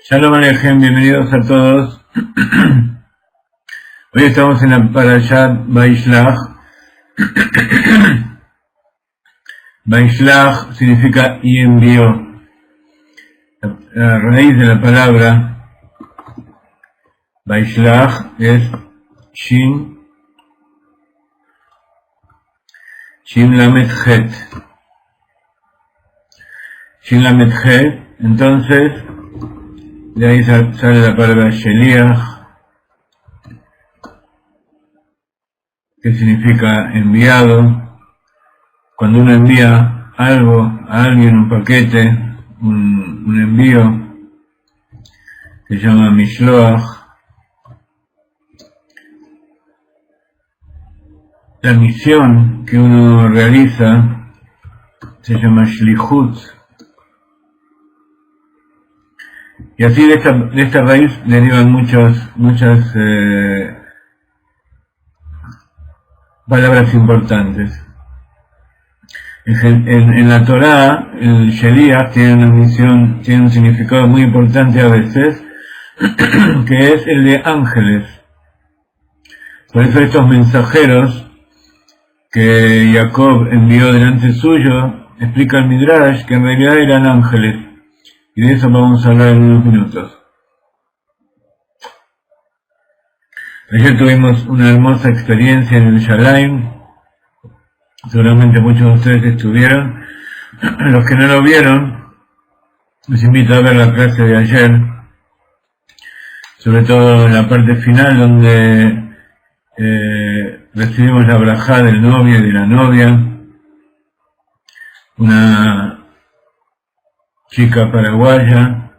Shalom Alejem, bienvenidos a todos. Hoy estamos en la Parashat Vaishlach. Vaishlach significa y envió. La raíz de la palabra Vaishlach es Shin Lamed Het. Shin Lamed Het, entonces de ahí sale la palabra Sheliach, que significa enviado. Cuando uno envía algo a alguien, un paquete, un envío, se llama Mishloach. La misión que uno realiza se llama Shlichut. Y así de esta raíz derivan muchas palabras importantes. En la Torá, el Sheliach tiene una misión, tiene un significado muy importante a veces, que es el de ángeles. Por eso estos mensajeros que Jacob envió delante suyo, explica el Midrash que en realidad eran ángeles. Y de eso vamos a hablar en unos minutos. Ayer tuvimos una hermosa experiencia en el Yerushalayim. Seguramente muchos de ustedes estuvieron. Los que no lo vieron, les invito a ver la clase de ayer. Sobre todo en la parte final donde recibimos la brajá del novio y de la novia. Una chica paraguaya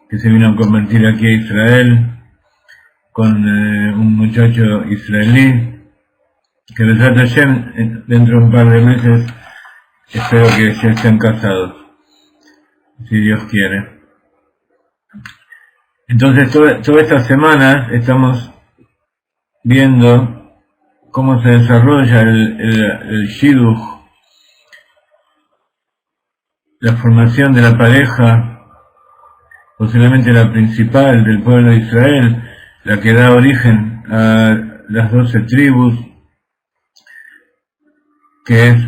que se vino a convertir aquí a Israel con un muchacho israelí que Besat Hashem dentro de un par de meses espero que ya estén casados, si Dios quiere. Entonces todas estas semanas estamos viendo cómo se desarrolla el shidduch, la formación de la pareja, posiblemente la principal del pueblo de Israel, la que da origen a las 12 tribus, que es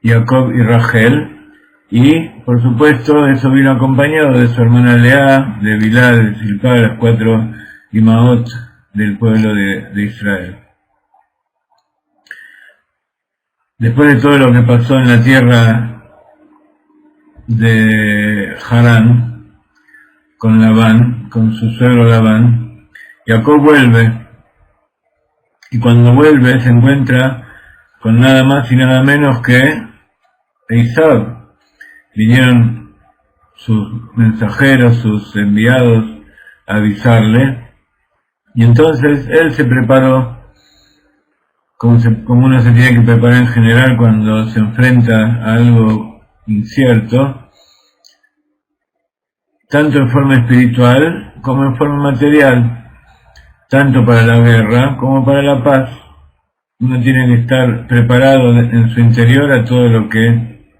Jacob y Rachel, y por supuesto eso vino acompañado de su hermana Lea, de Bilá, de Silpá, las 4 Imaot del pueblo de Israel. Después de todo lo que pasó en la tierra de Harán, con Labán, con su suegro Labán, Jacob vuelve, y cuando vuelve se encuentra con nada más y nada menos que Esaú. Vinieron sus mensajeros, sus enviados a avisarle, y entonces él se preparó como uno se tiene que preparar en general cuando se enfrenta a algo incierto, tanto en forma espiritual como en forma material, tanto para la guerra como para la paz. Uno tiene que estar preparado en su interior a todo lo que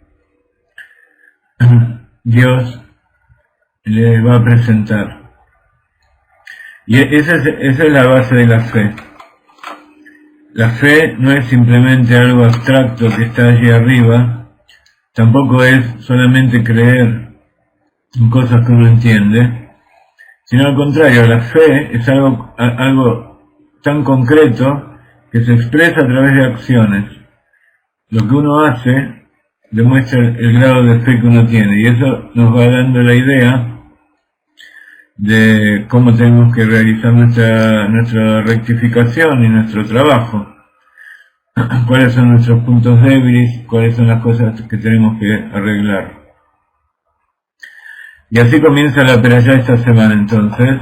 Dios le va a presentar. Y esa es la base de la fe. La fe no es simplemente algo abstracto que está allí arriba, tampoco es solamente creer en cosas que uno entiende, sino al contrario, la fe es algo tan concreto que se expresa a través de acciones. Lo que uno hace demuestra el grado de fe que uno tiene, y eso nos va dando la idea de cómo tenemos que realizar nuestra rectificación y nuestro trabajo. Cuáles son nuestros puntos débiles, cuáles son las cosas que tenemos que arreglar. Y así comienza la perashá esta semana entonces,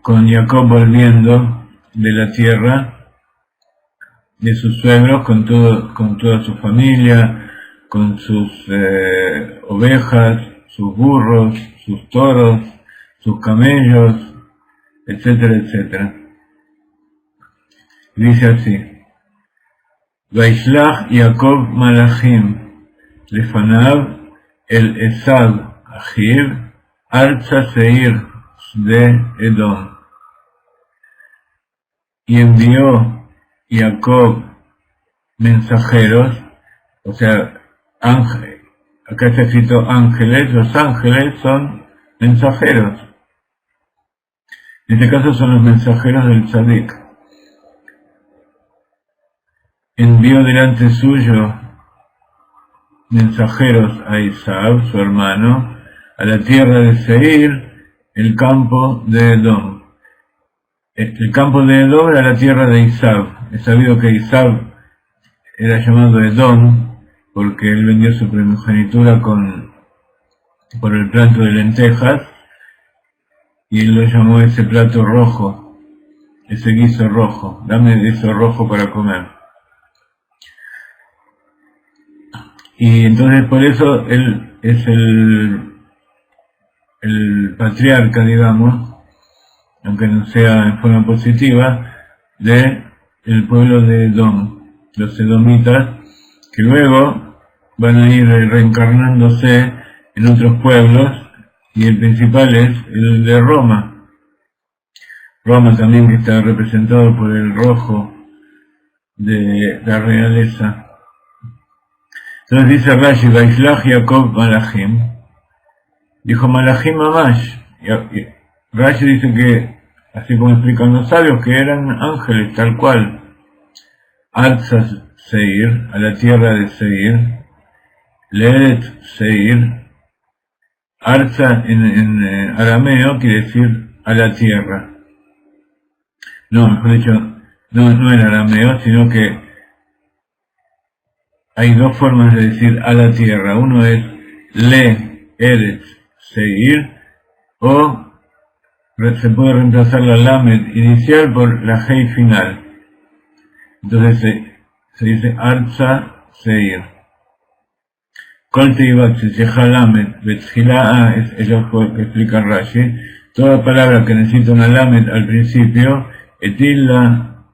con Jacob volviendo de la tierra de sus suegros con toda su familia, con sus ovejas, sus burros, sus toros, sus camellos, etcétera, etcétera. Dice así: Vaishlach Jacob Malachim Lefanav el Esad Achiv Arza Seir de Edom. Y envió Jacob mensajeros, o sea, ángeles. Acá está escrito ángeles. Los ángeles son mensajeros. En este caso son los mensajeros del Tzadik. Envió delante suyo mensajeros a Esaú, su hermano, a la tierra de Seir, el campo de Edom. El campo de Edom era la tierra de Esaú. Es sabido que Esaú era llamado Edom porque él vendió su primogenitura por el plato de lentejas, y él lo llamó ese plato rojo, ese guiso rojo. Dame eso rojo para comer. Y entonces por eso él es el patriarca, digamos, aunque no sea en forma positiva, de el pueblo de Edom, los edomitas, que luego van a ir reencarnándose en otros pueblos, y el principal es el de Roma. Roma también, que está representado por el rojo de la realeza. Entonces dice Rashi: Vaishlach Jacob Malachim. Dijo Malachim Mamash. Rashi dice que, así como explican los sabios, que eran ángeles tal cual. Arza Seir, a la tierra de Seir. Leeret Seir. Arza en arameo quiere decir a la tierra. No, mejor dicho, no en arameo, sino que hay dos formas de decir a la tierra. Uno es Le Eretz Seir, o se puede reemplazar la lamed inicial por la hei final. Entonces se dice Arza Seir. Kol teivat sheyecha lamed betchila es lo que explica Rashi. Toda palabra que necesita una lamed al principio, etila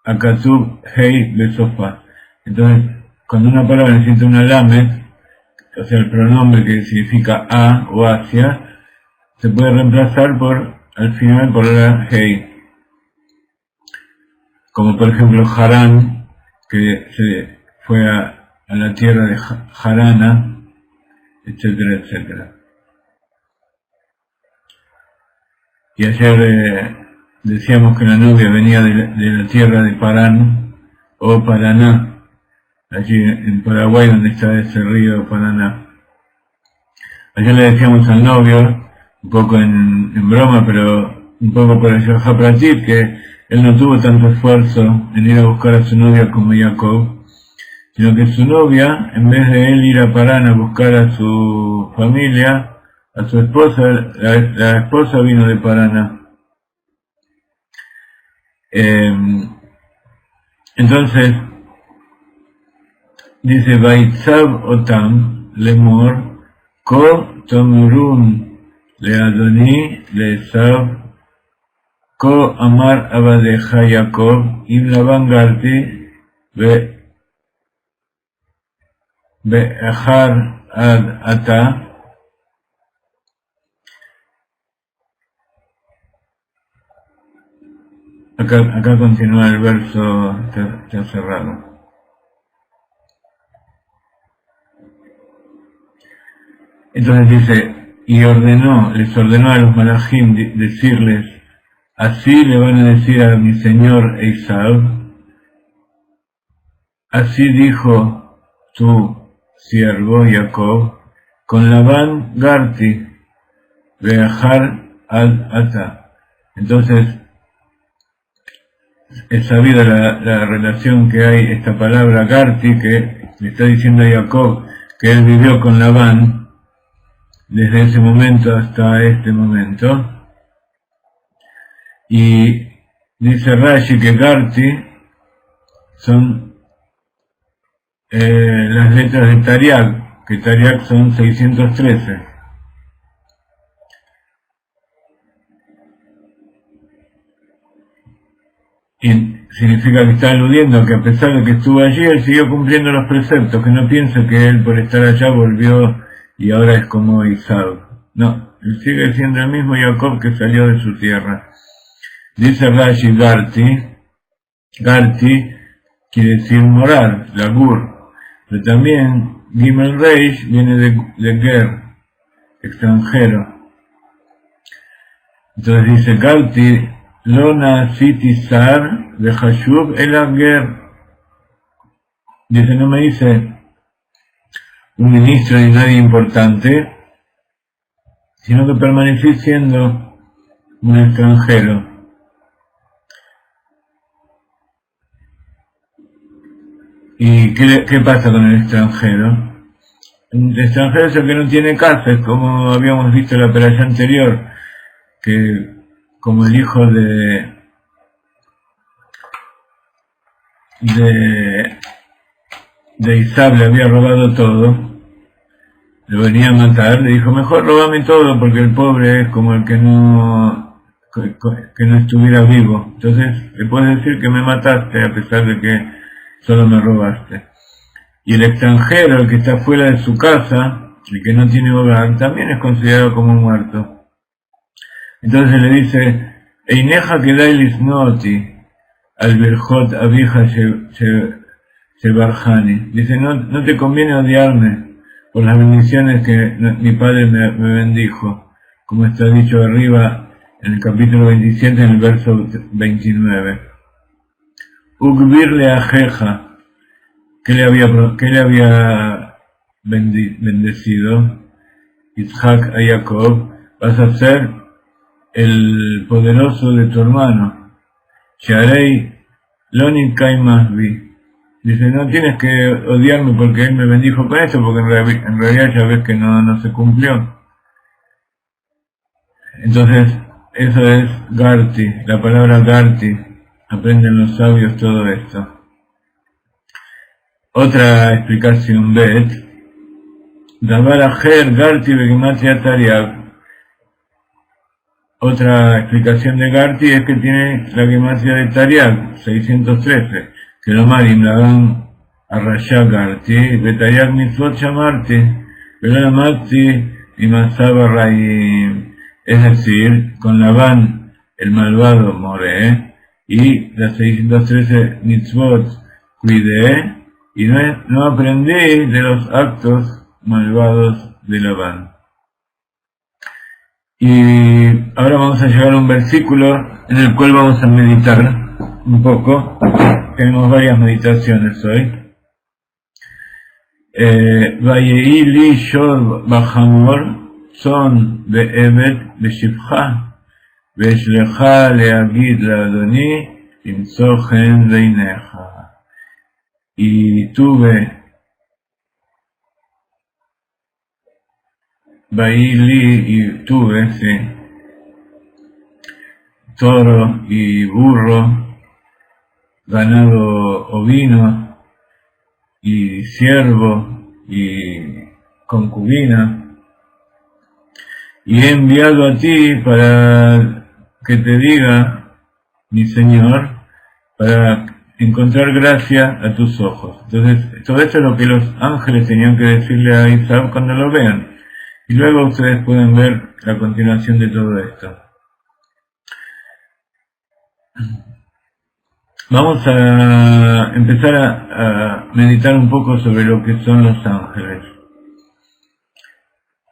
Akatub Hei Besofa. Entonces, cuando una palabra necesita una lamed, o sea, el pronombre que significa a o hacia, se puede reemplazar al final por la Hei. Como por ejemplo Harán, que se fue a la tierra de Harana, etcétera, etcétera. Y ayer decíamos que la novia venía de la tierra de Parán o Paraná, allí en Paraguay donde está ese río Paraná. Ayer le decíamos al novio, un poco en broma, pero un poco por el Yohá Pratit, que él no tuvo tanto esfuerzo en ir a buscar a su novia como Jacob, sino que su novia, en vez de él ir a Parán a buscar a su familia, a su esposa, la esposa vino de Paraná. Entonces, dice, Vaitzav Otam, Lemor, Ko Tomurun, Leadoni, Leesav, Ko Amar Abadeja Jacob, Im Laban Garti, Be'achar Ad Ata. Acá continúa el verso, está cerrado. Entonces dice, y les ordenó a los malajim decirles, así le van a decir a mi señor Esav, así dijo tu siervo Jacob, con Labán Garti, Be'achar Ad Ata. Entonces, es sabida la relación que hay, esta palabra Garti, que le está diciendo a Jacob que él vivió con Labán desde ese momento hasta este momento. Y dice Rashi que Garti son las letras de Tariag, que Tariag son 613. Y significa que está aludiendo que a pesar de que estuvo allí, él siguió cumpliendo los preceptos, que no piensa que él por estar allá volvió y ahora es como Esaú. No, él sigue siendo el mismo Jacob que salió de su tierra. Dice Rashi Garti quiere decir morar, lagur, pero también Gimel Reish viene de ger, extranjero. Entonces dice Garti, Lona City Sar de Hashub el Ager. Dice, no me hice un ministro ni nadie importante, sino que permanecí siendo un extranjero. ¿Y qué pasa con el extranjero? El extranjero es el que no tiene casa, es como habíamos visto en la pelea anterior, que como el hijo de Isaac le había robado todo, lo venía a matar, le dijo, mejor róbame todo porque el pobre es como el que no estuviera vivo. Entonces le puedes decir que me mataste a pesar de que solo me robaste. Y el extranjero, el que está fuera de su casa, el que no tiene hogar, también es considerado como muerto. Entonces le dice, Eineja Kedailis Noti, al Berjot Abija Shebarjani. Dice, no te conviene odiarme por las bendiciones que mi padre me bendijo, como está dicho arriba en el capítulo 27, en el verso 29. Ugbirle Ajeja, ¿qué le había bendecido? Yitzhak a Jacob, vas a ser el poderoso de tu hermano. Sharei Lonin Kaimasbi. Dice, no tienes que odiarme porque él me bendijo con eso, porque en realidad ya ves que no se cumplió. Entonces, eso es Garti, la palabra Garti. Aprenden los sabios todo esto. Otra explicación, Bet. Dabar Ajer Garti Begimatria Tariag. Otra explicación de Garti es que tiene la gematria de Tariag, 613, que lo marim la van a rayar Garti, de Tariag mitzvot shamarti, pero la mati y masaba ray, es decir, con la van el malvado moré, y las 613 mitzvot cuidé, y no aprendí de los actos malvados de Labán. Y ahora vamos a llegar a un versículo en el cual vamos a meditar un poco. Tenemos varias meditaciones hoy. Vayei li shor b'hamor son be'emet be'shivcha ve'shlecha le'agid la'adoni imtzo chen beinecha. Y tuve y tuve, sí, toro y burro, ganado ovino y ciervo y concubina, y he enviado a ti para que te diga, mi Señor, para encontrar gracia a tus ojos. Entonces, todo esto es lo que los ángeles tenían que decirle a Isaac cuando lo vean. Y luego ustedes pueden ver la continuación de todo esto. Vamos a empezar a meditar un poco sobre lo que son los ángeles.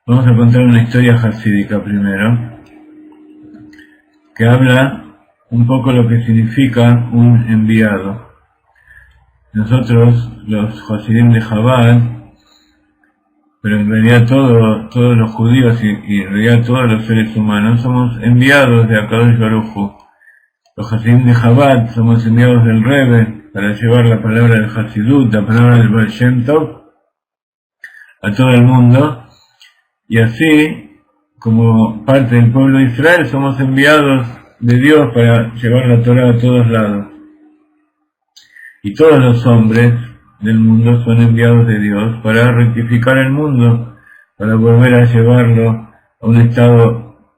Vamos a contar una historia jasídica primero, que habla un poco lo que significa un enviado. Nosotros, los hasidim de Chabad, pero en realidad todos los judíos y en realidad todos los seres humanos somos enviados de Akadosh Baruj Hu. Los hasidim de Chabad somos enviados del Rebbe para llevar la palabra del Hasidut, la palabra del Baal Shem Tov a todo el mundo, y así como parte del pueblo de Israel somos enviados de Dios para llevar la Torah a todos lados. Y todos los hombres del mundo son enviados de Dios para rectificar el mundo, para volver a llevarlo a un estado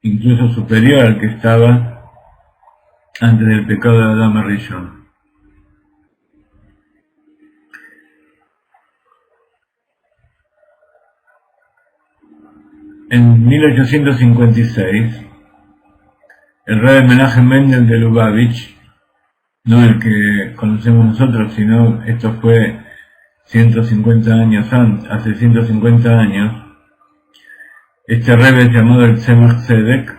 incluso superior al que estaba antes del pecado de Adán y Rishon. En 1856, el Rebbe Menachem Mendel de Lubavitch, no el que conocemos nosotros, sino esto fue 150 años antes, hace 150 años, este Rebbe llamado el Tzemach Tzedek,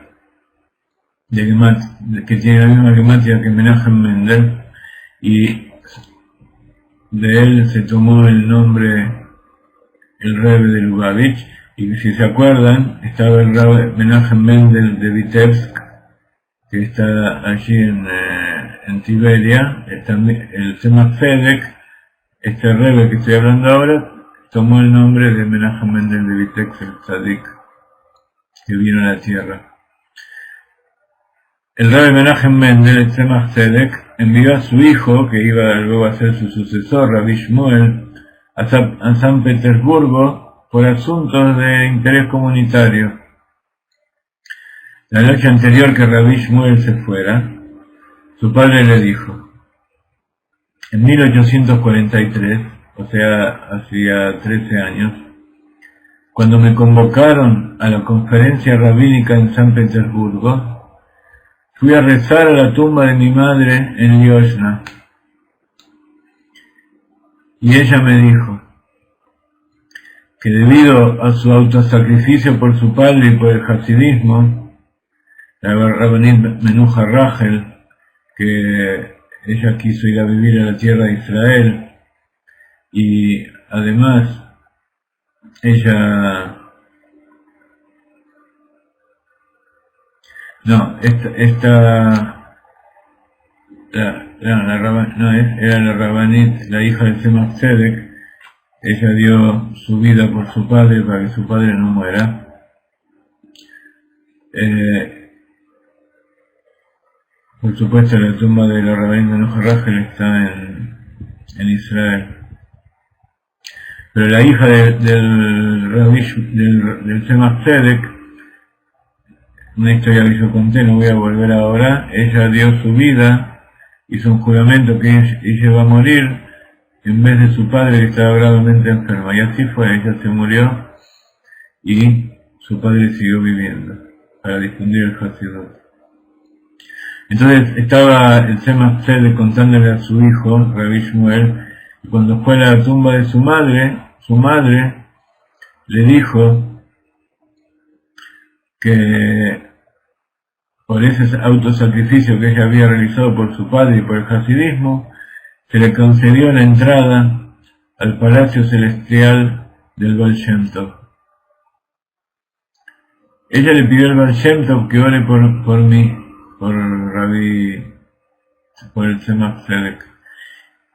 que tiene la misma gematria que Menachem Mendel, y de él se tomó el nombre el Rebbe de Lubavitch, y si se acuerdan, estaba el Rebbe Menachem Mendel de Vitebsk, que está allí en Tiberia. El Tzemach Tzedek, este Rebbe que estoy hablando ahora, tomó el nombre de Menachem Mendel de Vitebsk, el Tzadik, que vino a la tierra. El Rebbe Menachem Mendel, el Tzemach Tzedek, envió a su hijo, que iba luego a ser su sucesor, Rabbi Shmuel, a San Petersburgo por asuntos de interés comunitario. La noche anterior que Rabbi Shmuel se fuera, su padre le dijo, en 1843, o sea, hacía 13 años, cuando me convocaron a la conferencia rabínica en San Petersburgo, fui a rezar a la tumba de mi madre en Lyoshna. Y ella me dijo que debido a su autosacrificio por su padre y por el hasidismo, la Rabbanit Menuja Rachel, que ella quiso ir a vivir a la tierra de Israel, y además ella era la Rabbanit, la hija de Tzemach Tzedek. Ella dio su vida por su padre para que su padre no muera. Por supuesto, la tumba de la Rabbanit Menuja Rachel está en Israel. Pero la hija del Tzemach Tzedek una historia que yo conté, no voy a volver ahora. Ella dio su vida, hizo un juramento que ella iba a morir en vez de su padre que estaba gravemente enfermo. Y así fue, ella se murió y su padre siguió viviendo para difundir el Hasidut. Entonces estaba el Tzemach Tzedek contándole a su hijo, Rabbi Shmuel, y cuando fue a la tumba de su madre le dijo que por ese autosacrificio que ella había realizado por su padre y por el hasidismo, se le concedió la entrada al palacio celestial del Baal Shem Tov. Ella le pidió al Baal Shem Tov que ore por mí, por el Tzemach Tzedek,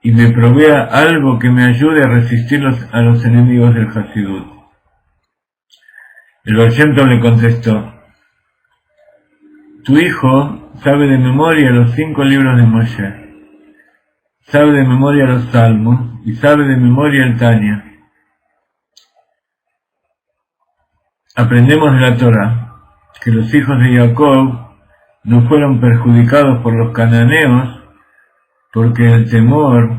y me provea algo que me ayude a resistir a los enemigos del Hasidut. El Baal Shem Tov le contestó: tu hijo sabe de memoria los 5 libros de Moshe, sabe de memoria los Salmos y sabe de memoria el Tanya. Aprendemos de la Torah que los hijos de Jacob no fueron perjudicados por los cananeos porque el temor,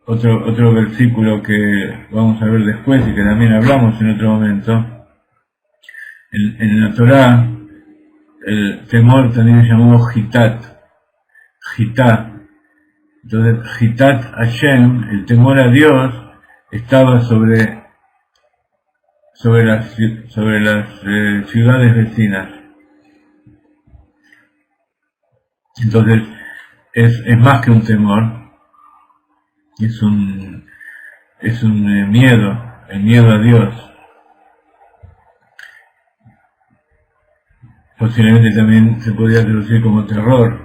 otro versículo que vamos a ver después y que también hablamos en otro momento, en la Torah el temor también es llamado Jitá. Entonces Jitat Hashem, el temor a Dios, estaba sobre las ciudades vecinas. Entonces es más que un temor, es un miedo, el miedo a Dios. Posiblemente también se podría traducir como terror.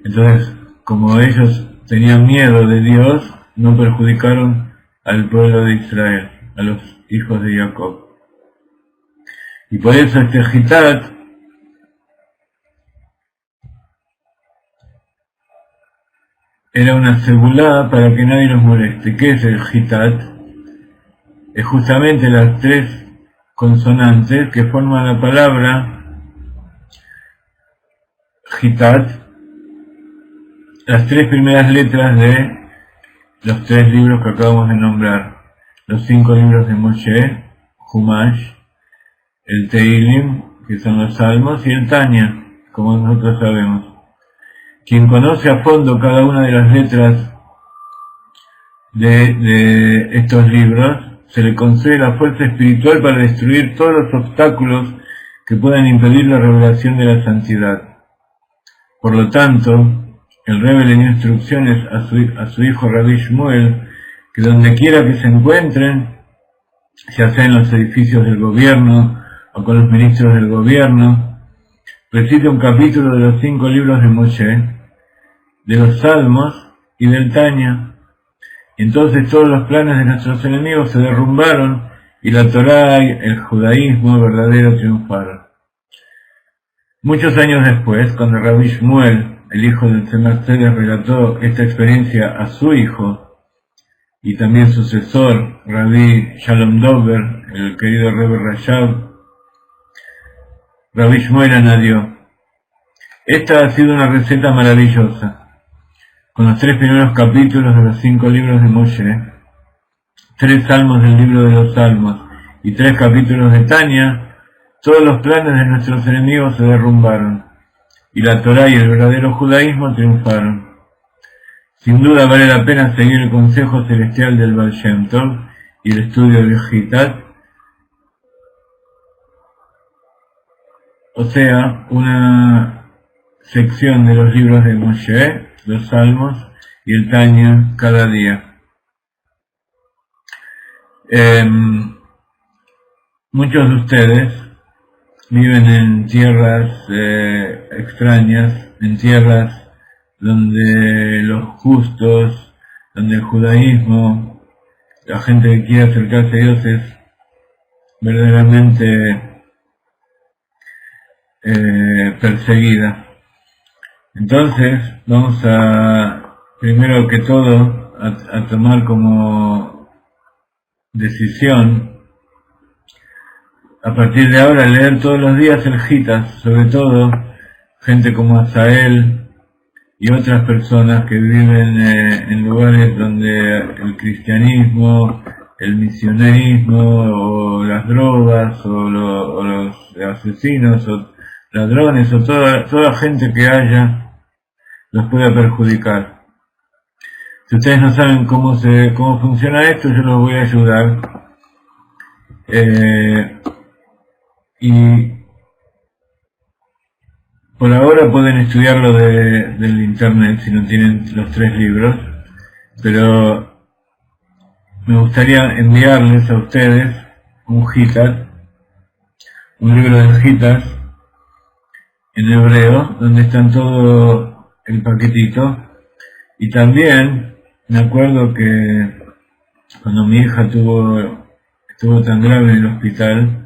Entonces, como ellos tenían miedo de Dios, no perjudicaron al pueblo de Israel, a los hijos de Jacob. Y por eso este Jitat era una segulá para que nadie los moleste. ¿Qué es el Jitat? Es justamente las 3 consonantes que forman la palabra Jitat, las 3 primeras letras de los 3 libros que acabamos de nombrar, los 5 libros de Moshe, Humash, el Teilim, que son los Salmos, y el Tanya, como nosotros sabemos. Quien conoce a fondo cada una de las letras de estos libros, se le concede la fuerza espiritual para destruir todos los obstáculos que puedan impedir la revelación de la santidad. Por lo tanto, el Rebbe le dio instrucciones a su hijo Rabbi Shmuel, que donde quiera que se encuentren, ya sea en los edificios del gobierno o con los ministros del gobierno, recite un capítulo de los 5 libros de Moshe, de los Salmos y del Tanya. Entonces todos los planes de nuestros enemigos se derrumbaron y la Torá y el judaísmo verdadero triunfaron. Muchos años después, cuando Rabbi Shmuel, el hijo del Tzemach Tzedek, relató esta experiencia a su hijo y también sucesor, Rabbi Shalom Dover, el querido Rebbe Rashab, Rabbi Shmuel añadió: esta ha sido una receta maravillosa, con los 3 primeros capítulos de los 5 libros de Moshe, 3 salmos del libro de los Salmos y 3 capítulos de Tanya. Todos los planes de nuestros enemigos se derrumbaron, y la Torá y el verdadero judaísmo triunfaron. Sin duda vale la pena seguir el consejo celestial del Baal Shem Tov y el estudio del Jitat, o sea, una sección de los libros de Moshe, los Salmos y el Tanya cada día. Muchos de ustedes viven en tierras extrañas, en tierras donde los justos, donde el judaísmo, la gente que quiere acercarse a Dios es verdaderamente perseguida. Entonces vamos primero que todo a tomar como decisión a partir de ahora leer todos los días el Gitas, sobre todo gente como Asael y otras personas que viven en lugares donde el cristianismo, el misionerismo o las drogas o los asesinos o ladrones o toda gente que haya los pueda perjudicar. Si ustedes no saben cómo funciona esto, yo los voy a ayudar. Y por ahora pueden estudiarlo del internet si no tienen los 3 libros, pero me gustaría enviarles a ustedes un Gitas, un libro de Gitas en hebreo, donde están todo el paquetito. Y también me acuerdo que cuando mi hija estuvo tan grave en el hospital,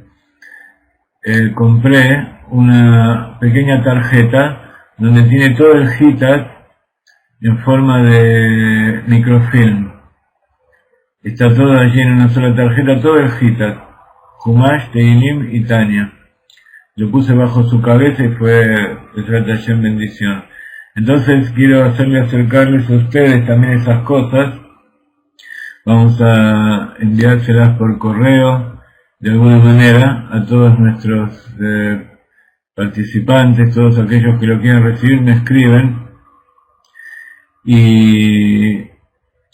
compré una pequeña tarjeta donde tiene todo el Gitas en forma de microfilm. Está todo allí en una sola tarjeta, todo el Gitas, Humash, Teilim y Tania. Lo puse bajo su cabeza y fue de bendición. Entonces quiero acercarles a ustedes también esas cosas. Vamos a enviárselas por correo de alguna manera a todos nuestros participantes, todos aquellos que lo quieran recibir me escriben y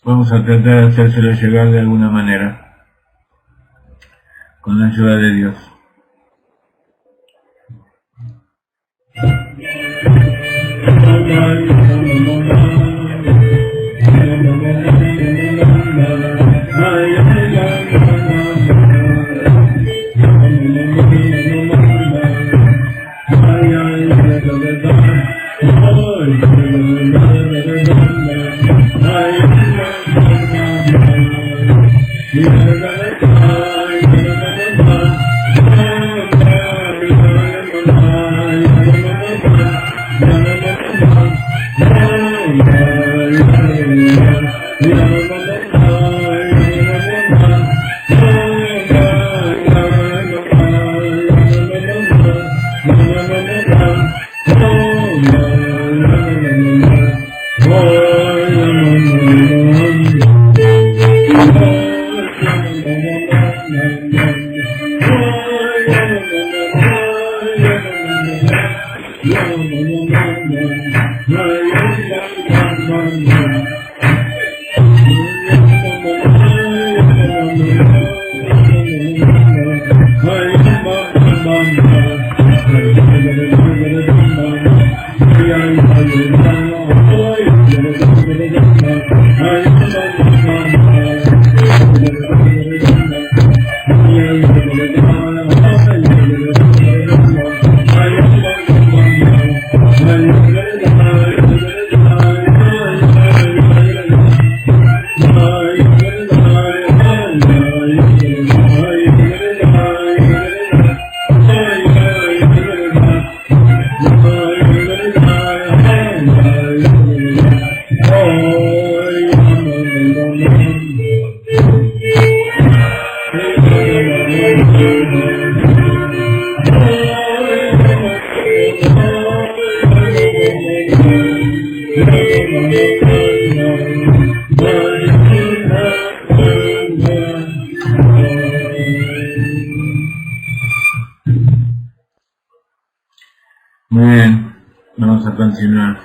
vamos a tratar de hacérselo llegar de alguna manera con la ayuda de Dios. Muy bien, vamos a continuar.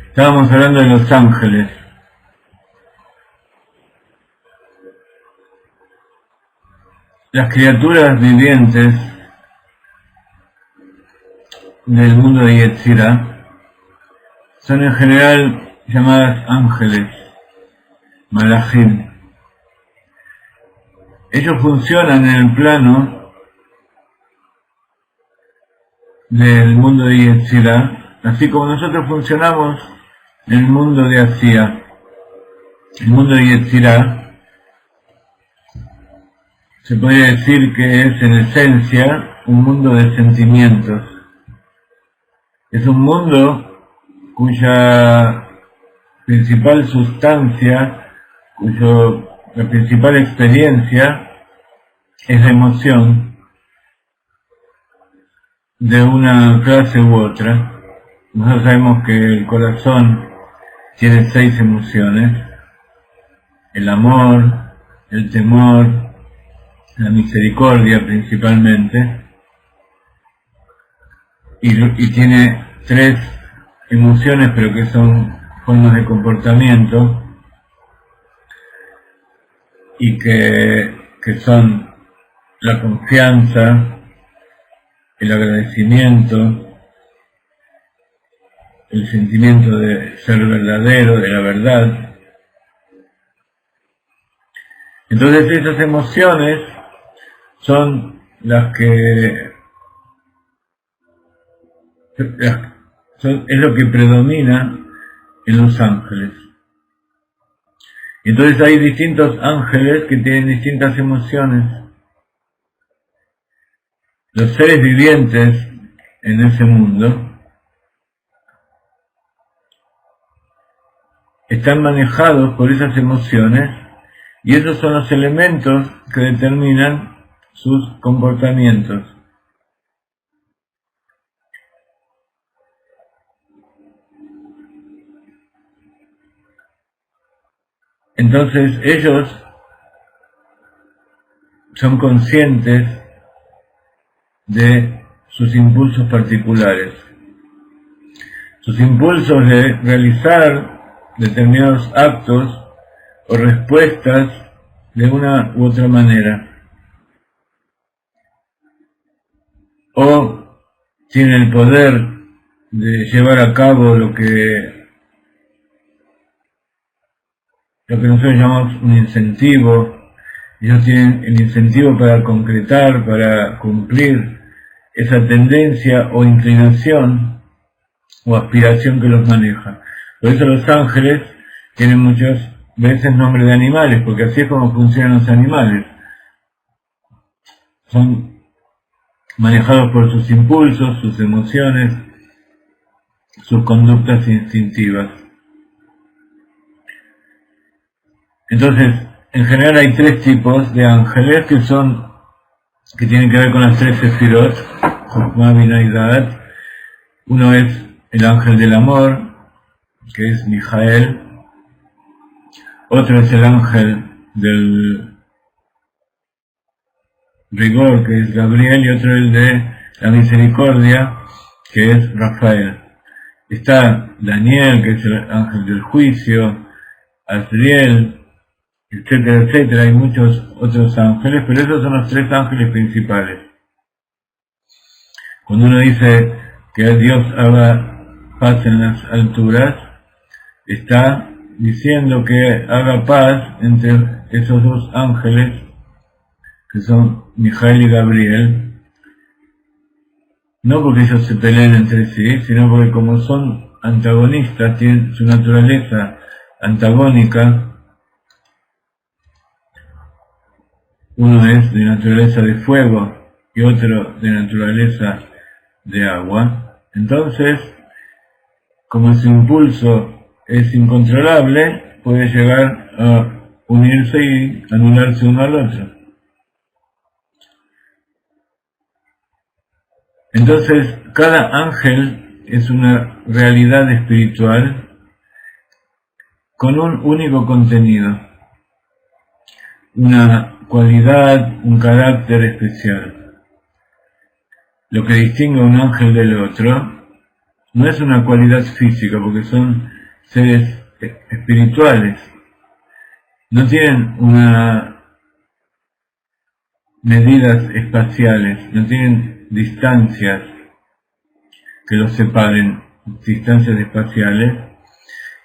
Estábamos hablando de los ángeles. Las criaturas vivientes del mundo de Yetzirah son en general llamadas ángeles, malachim. Ellos funcionan en el plano del mundo de Yetzirah, así como nosotros funcionamos en el mundo de Asía. El mundo de Yetzirah se podría decir que es en esencia un mundo de sentimientos. Es un mundo cuya principal sustancia, la principal experiencia es la emoción de una clase u otra. Nosotros sabemos que el corazón tiene 6 emociones: el amor, el temor, la misericordia principalmente, y tiene 3 emociones, pero que son formas de comportamiento, y que son la confianza, el agradecimiento, el sentimiento de ser verdadero, de la verdad. Entonces esas emociones son las que es lo que predomina en los ángeles. Entonces hay distintos ángeles que tienen distintas emociones. Los seres vivientes en ese mundo están manejados por esas emociones, y esos son los elementos que determinan sus comportamientos. Entonces ellos son conscientes de sus impulsos particulares, sus impulsos de realizar determinados actos o respuestas de una u otra manera, o tienen el poder de llevar a cabo lo que nosotros llamamos un incentivo. Ellos tienen el incentivo para concretar, para cumplir esa tendencia o inclinación o aspiración que los maneja. Por eso los ángeles tienen muchas veces nombre de animales, porque así es como funcionan los animales. Son manejados por sus impulsos, sus emociones, sus conductas instintivas. Entonces, en general hay 3 tipos de ángeles que tienen que ver con las 3 sefirot, Jochma, Binah y Da'at. Uno es el ángel del amor, que es Mijael. Otro es el ángel del rigor, que es Gabriel, y otro el de la misericordia, que es Rafael. Está Daniel, que es el ángel del juicio, Azriel, etcétera, etcétera. Hay muchos otros ángeles, pero esos son los 3 ángeles principales. Cuando uno dice que Dios haga paz en las alturas, está diciendo que haga paz entre esos 2 ángeles, que son Mijael y Gabriel, no porque ellos se peleen entre sí, sino porque como son antagonistas, tienen su naturaleza antagónica. Uno es de naturaleza de fuego y otro de naturaleza de agua. Entonces, como su impulso es incontrolable, puede llegar a unirse y anularse uno al otro. Entonces, cada ángel es una realidad espiritual con un único contenido, una cualidad, un carácter especial. Lo que distingue a un ángel del otro no es una cualidad física, porque son seres espirituales. No tienen medidas espaciales, no tienen distancias que los separen, distancias espaciales,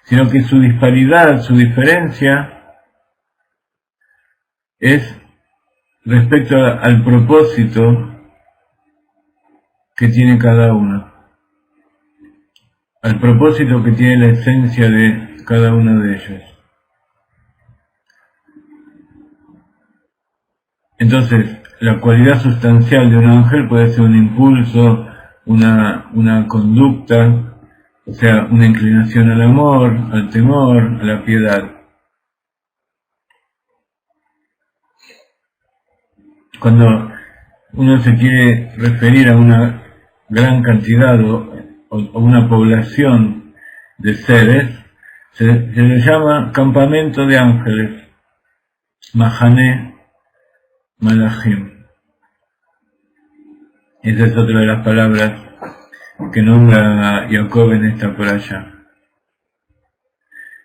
sino que su disparidad, su diferencia, es respecto al propósito que tiene cada uno, al propósito que tiene la esencia de cada uno de ellos. Entonces, la cualidad sustancial de un ángel puede ser un impulso, una conducta, o sea, una inclinación al amor, al temor, a la piedad. Cuando uno se quiere referir a una gran cantidad o una población de seres, se le llama campamento de ángeles, Mahané Malachim. Esa es otra de las palabras que nombra Jacob en esta poraya.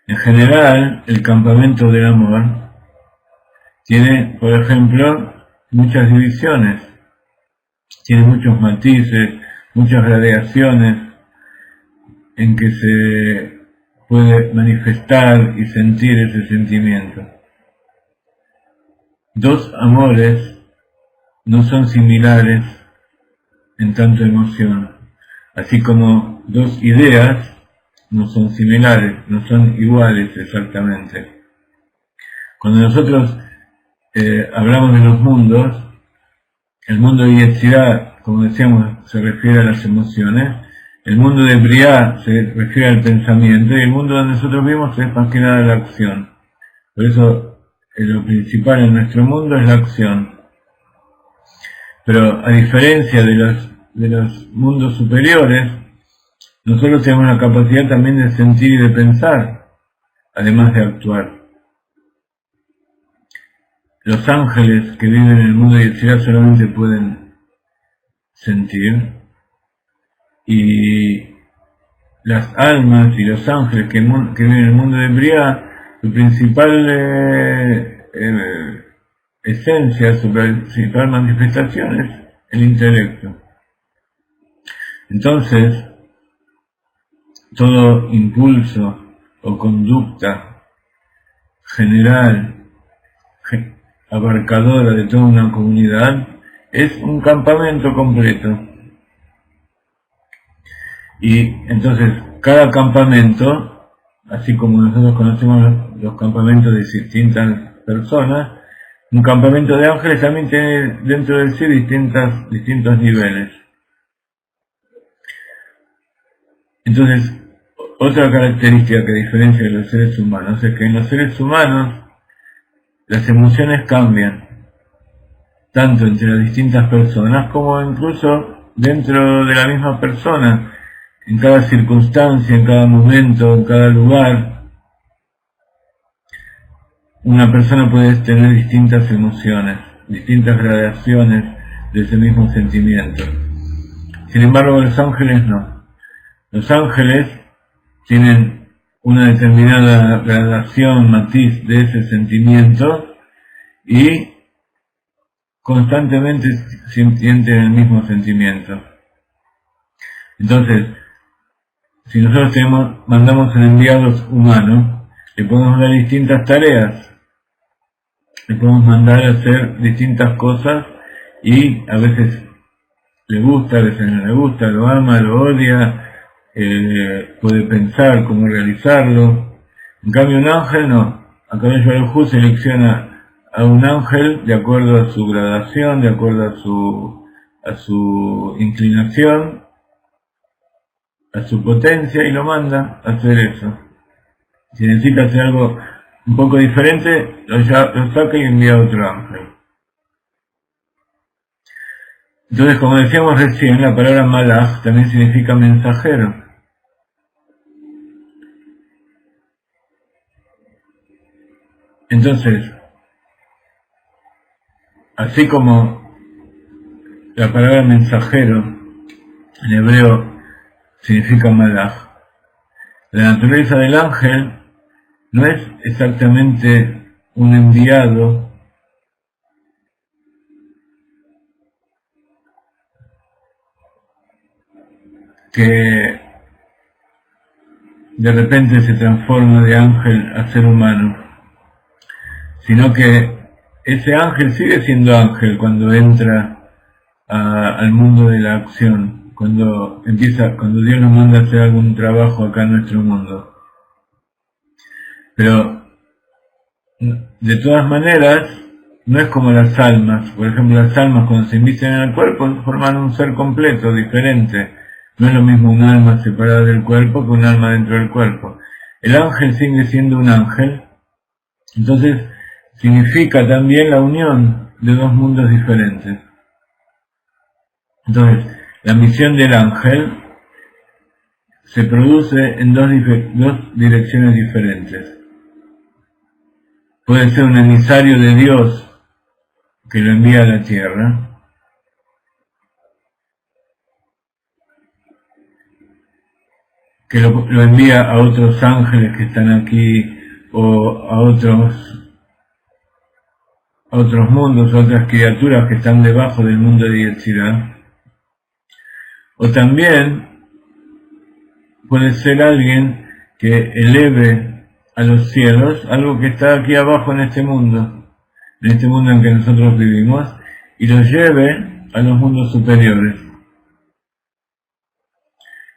En general, el campamento del amor tiene, por ejemplo, muchas divisiones, tiene muchos matices, muchas gradaciones en que se puede manifestar y sentir ese sentimiento. Dos amores no son similares en tanto emoción, así como dos ideas no son similares, no son iguales exactamente. Cuando nosotros hablamos de los mundos, el mundo de Yetzirah, como decíamos, se refiere a las emociones, el mundo de Briah se refiere al pensamiento, y el mundo donde nosotros vivimos es más que nada la acción. Por eso lo principal en nuestro mundo es la acción. Pero a diferencia de los mundos superiores, nosotros tenemos la capacidad también de sentir y de pensar, además de actuar. Los ángeles que viven en el mundo de Yetzirah solamente pueden sentir, y las almas y los ángeles que viven en el mundo de Briah, su principal esencia, su principal manifestación es el intelecto. Entonces, todo impulso o conducta general, abarcadora de toda una comunidad, es un campamento completo. Y entonces, cada campamento, así como nosotros conocemos los campamentos de distintas personas, un campamento de ángeles también tiene dentro de sí distintos niveles. Entonces, otra característica que diferencia de los seres humanos es que en los seres humanos las emociones cambian, tanto entre las distintas personas como incluso dentro de la misma persona, en cada circunstancia, en cada momento, en cada lugar. Una persona puede tener distintas emociones, distintas gradaciones de ese mismo sentimiento. Sin embargo, los ángeles no. Los ángeles tienen una determinada gradación, matiz de ese sentimiento y constantemente sienten el mismo sentimiento. Entonces, si nosotros mandamos un enviado humano, le podemos dar distintas tareas, le podemos mandar a hacer distintas cosas y a veces le gusta, a veces no le gusta, lo ama, lo odia, puede pensar cómo realizarlo. En cambio un ángel no. Acá el Baruj selecciona a un ángel de acuerdo a su gradación, de acuerdo a su inclinación, a su potencia, y lo manda a hacer eso. Si necesita hacer algo un poco diferente, lo saca y envía a otro ángel. Entonces, como decíamos recién, la palabra malach también significa mensajero. Entonces, así como la palabra mensajero en hebreo significa malach, la naturaleza del ángel no es exactamente un enviado que de repente se transforma de ángel a ser humano, sino que ese ángel sigue siendo ángel cuando entra al mundo de la acción, cuando Dios nos manda a hacer algún trabajo acá en nuestro mundo. Pero de todas maneras, no es como las almas. Por ejemplo, las almas cuando se invisten en el cuerpo forman un ser completo, diferente. No es lo mismo un alma separada del cuerpo que un alma dentro del cuerpo. El ángel sigue siendo un ángel, entonces significa también la unión de dos mundos diferentes. Entonces, la misión del ángel se produce en dos direcciones diferentes. Puede ser un emisario de Dios que lo envía a la tierra, que lo envía a otros ángeles que están aquí, o a otros mundos, a otras criaturas que están debajo del mundo de Yetzirah. O también puede ser alguien que eleve a los cielos algo que está aquí abajo en este mundo en que nosotros vivimos, y los lleve a los mundos superiores.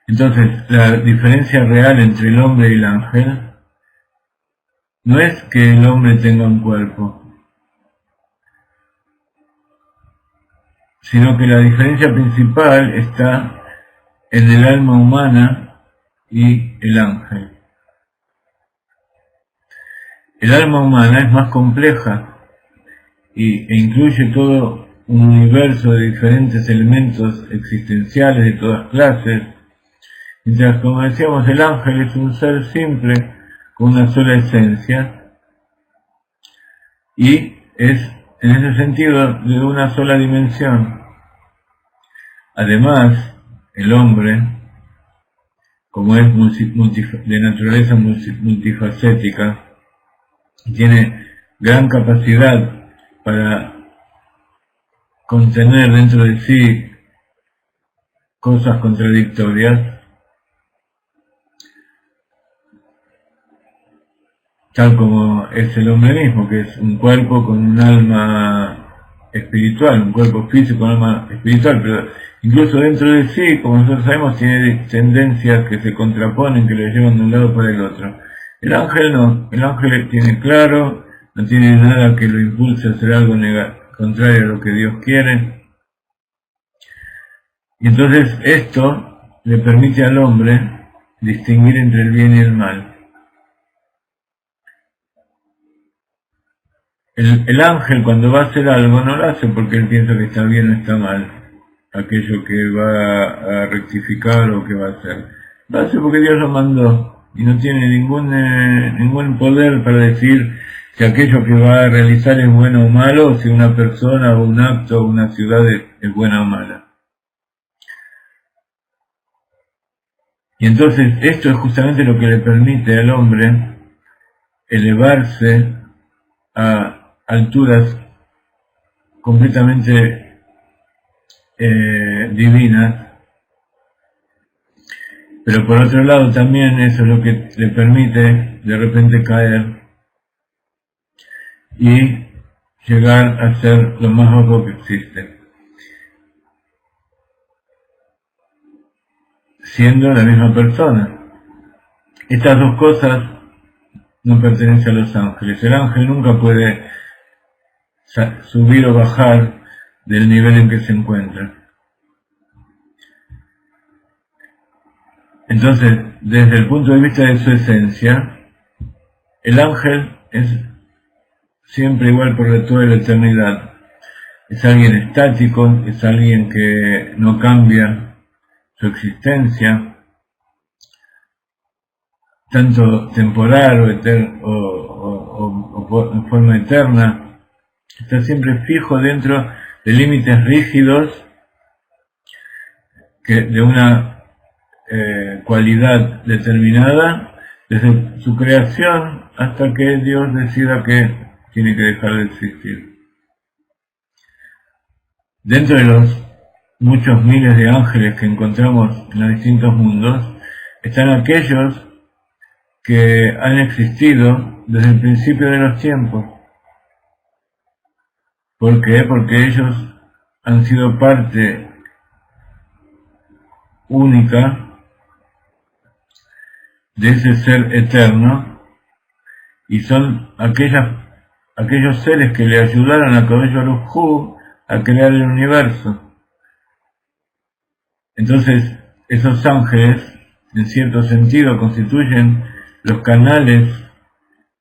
Entonces, la diferencia real entre el hombre y el ángel no es que el hombre tenga un cuerpo, sino que la diferencia principal está en el alma humana y el ángel. El alma humana es más compleja e incluye todo un universo de diferentes elementos existenciales de todas clases, mientras, como decíamos, el ángel es un ser simple con una sola esencia y es en ese sentido de una sola dimensión. Además, el hombre, como es de naturaleza multifacética, tiene gran capacidad para contener dentro de sí cosas contradictorias, tal como es el hombre mismo, que es un cuerpo con un alma espiritual, un cuerpo físico con un alma espiritual, pero incluso dentro de sí, como nosotros sabemos, tiene tendencias que se contraponen, que le llevan de un lado para el otro. El ángel no, el ángel tiene claro, no tiene nada que lo impulse a hacer algo contrario a lo que Dios quiere. Y entonces esto le permite al hombre distinguir entre el bien y el mal. El ángel cuando va a hacer algo no lo hace porque él piensa que está bien o está mal, aquello que va a rectificar o que va a hacer. Lo hace porque Dios lo mandó y no tiene ningún poder para decir si aquello que va a realizar es bueno o malo, o si una persona o un acto o una ciudad es buena o mala. Y entonces esto es justamente lo que le permite al hombre elevarse a alturas completamente divinas, pero por otro lado también eso es lo que le permite de repente caer y llegar a ser lo más bajo que existe, siendo la misma persona. Estas dos cosas no pertenecen a los ángeles. El ángel nunca puede subir o bajar del nivel en que se encuentra. Entonces, desde el punto de vista de su esencia, el ángel es siempre igual por toda la eternidad. Es alguien estático, es alguien que no cambia su existencia, tanto temporal o en forma eterna. Está siempre fijo dentro de límites rígidos que de una cualidad determinada desde su creación hasta que Dios decida que tiene que dejar de existir. Dentro de los muchos miles de ángeles que encontramos en los distintos mundos, están aquellos que han existido desde el principio de los tiempos. ¿Por qué? Porque ellos han sido parte única de ese ser eterno y son aquellas aquellos seres que le ayudaron a Kadosh Baruj Hu a crear el universo. Entonces, esos ángeles, en cierto sentido, constituyen los canales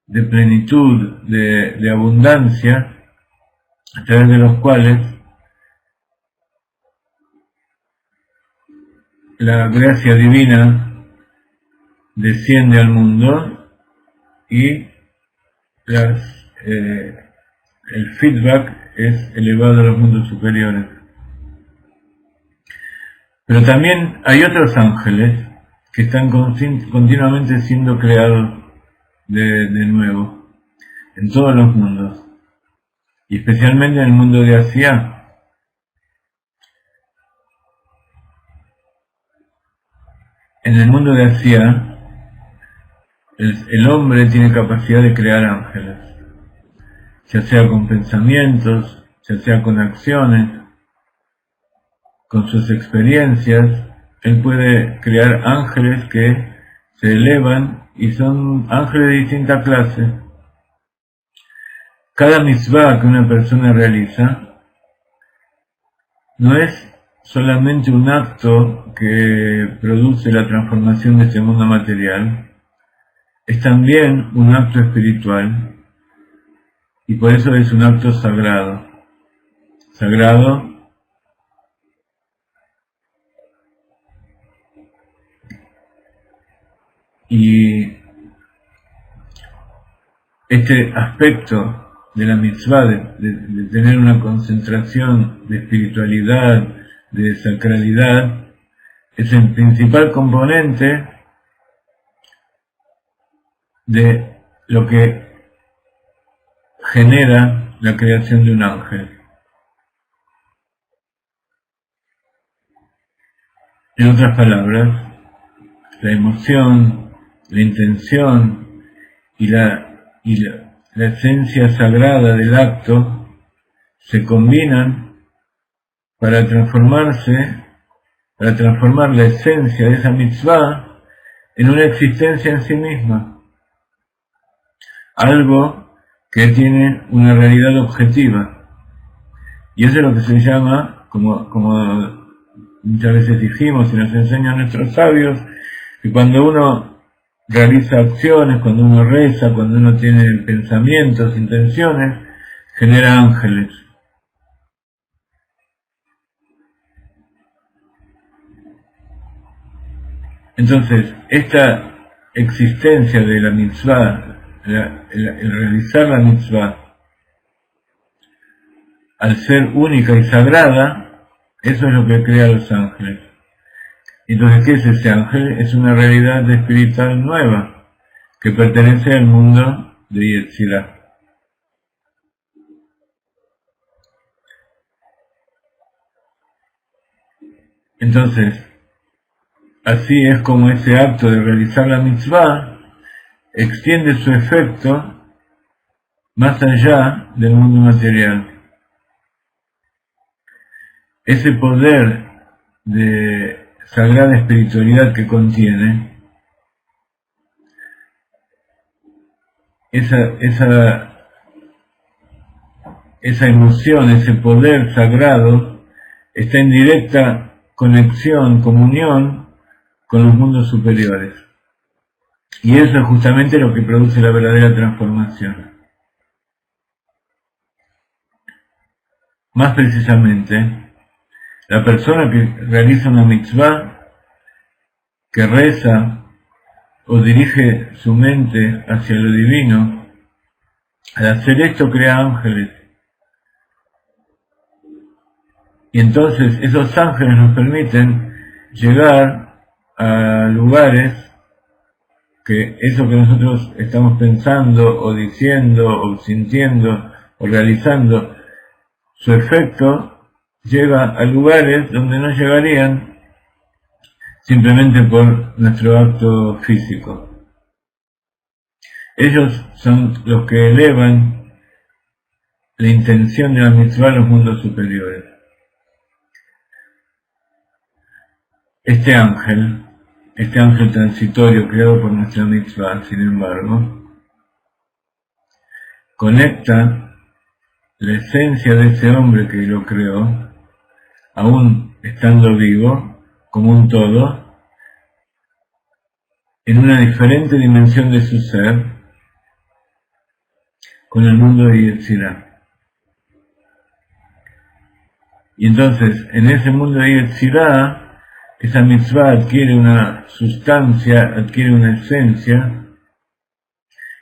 de plenitud, de abundancia, a través de los cuales la gracia divina desciende al mundo y el feedback es elevado a los mundos superiores. Pero también hay otros ángeles que están continuamente siendo creados de nuevo en todos los mundos, y especialmente en el mundo de Asia. En el mundo de Asia, el hombre tiene capacidad de crear ángeles, ya sea con pensamientos, ya sea con acciones, con sus experiencias. Él puede crear ángeles que se elevan y son ángeles de distinta clase. Cada mitzvah que una persona realiza no es solamente un acto que produce la transformación de este mundo material, es también un acto espiritual, y por eso es un acto sagrado. Sagrado y este aspecto de la mitzvah, de tener una concentración de espiritualidad, de sacralidad, es el principal componente de lo que genera la creación de un ángel. En otras palabras, la emoción, la intención y la esencia sagrada del acto se combinan para transformar la esencia de esa mitzvah en una existencia en sí misma, algo que tiene una realidad objetiva. Y eso es lo que se llama, como muchas veces dijimos y nos enseñan nuestros sabios, que cuando uno realiza acciones, cuando uno reza, cuando uno tiene pensamientos, intenciones, genera ángeles. Entonces, esta existencia de la mitzvah, el realizar la mitzvah, al ser única y sagrada, eso es lo que crea los ángeles. Entonces, ¿qué es ese ángel? Es una realidad espiritual nueva, que pertenece al mundo de Yetzirah. Entonces, así es como ese acto de realizar la mitzvah extiende su efecto más allá del mundo material. Ese poder de sagrada espiritualidad que contiene, esa emoción, ese poder sagrado, está en directa conexión, comunión con los mundos superiores. Y eso es justamente lo que produce la verdadera transformación. Más precisamente, la persona que realiza una mitzvah, que reza o dirige su mente hacia lo divino, al hacer esto crea ángeles. Y entonces esos ángeles nos permiten llegar a lugares que eso que nosotros estamos pensando o diciendo o sintiendo o realizando, su efecto llega a lugares donde no llegarían simplemente por nuestro acto físico. Ellos son los que elevan la intención de la mitzvah a los mundos superiores. Este ángel transitorio creado por nuestra mitzvah, sin embargo, conecta la esencia de ese hombre que lo creó, aún estando vivo, como un todo, en una diferente dimensión de su ser, con el mundo de Yetzirah. Y entonces, en ese mundo de Yetzirah, esa mitzvah adquiere una sustancia, adquiere una esencia,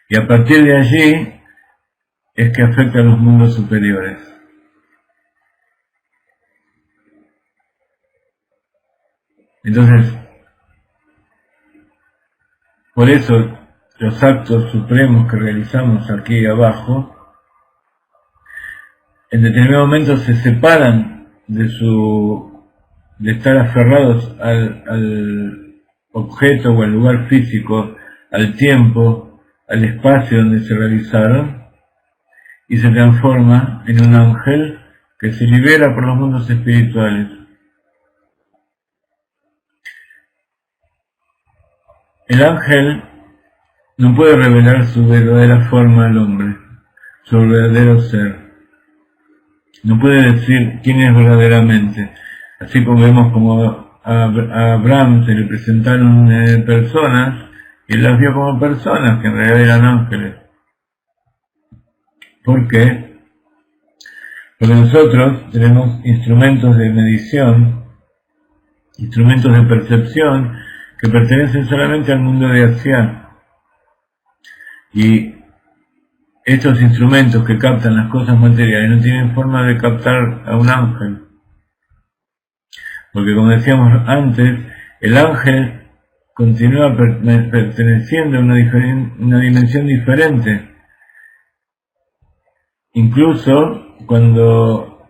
y a partir de allí es que afecta a los mundos superiores. Entonces, por eso, los actos supremos que realizamos aquí abajo, en determinado momento se separan de estar aferrados al objeto o al lugar físico, al tiempo, al espacio donde se realizaron, y se transforma en un ángel que se libera por los mundos espirituales. El ángel no puede revelar su verdadera forma al hombre, su verdadero ser. No puede decir quién es verdaderamente. Así como vemos como a Abraham se le presentaron personas, y él las vio como personas, que en realidad eran ángeles. ¿Por qué? Porque nosotros tenemos instrumentos de medición, instrumentos de percepción, que pertenecen solamente al mundo de Asiá. Y estos instrumentos que captan las cosas materiales no tienen forma de captar a un ángel. Porque como decíamos antes, el ángel continúa perteneciendo a una dimensión diferente. Incluso cuando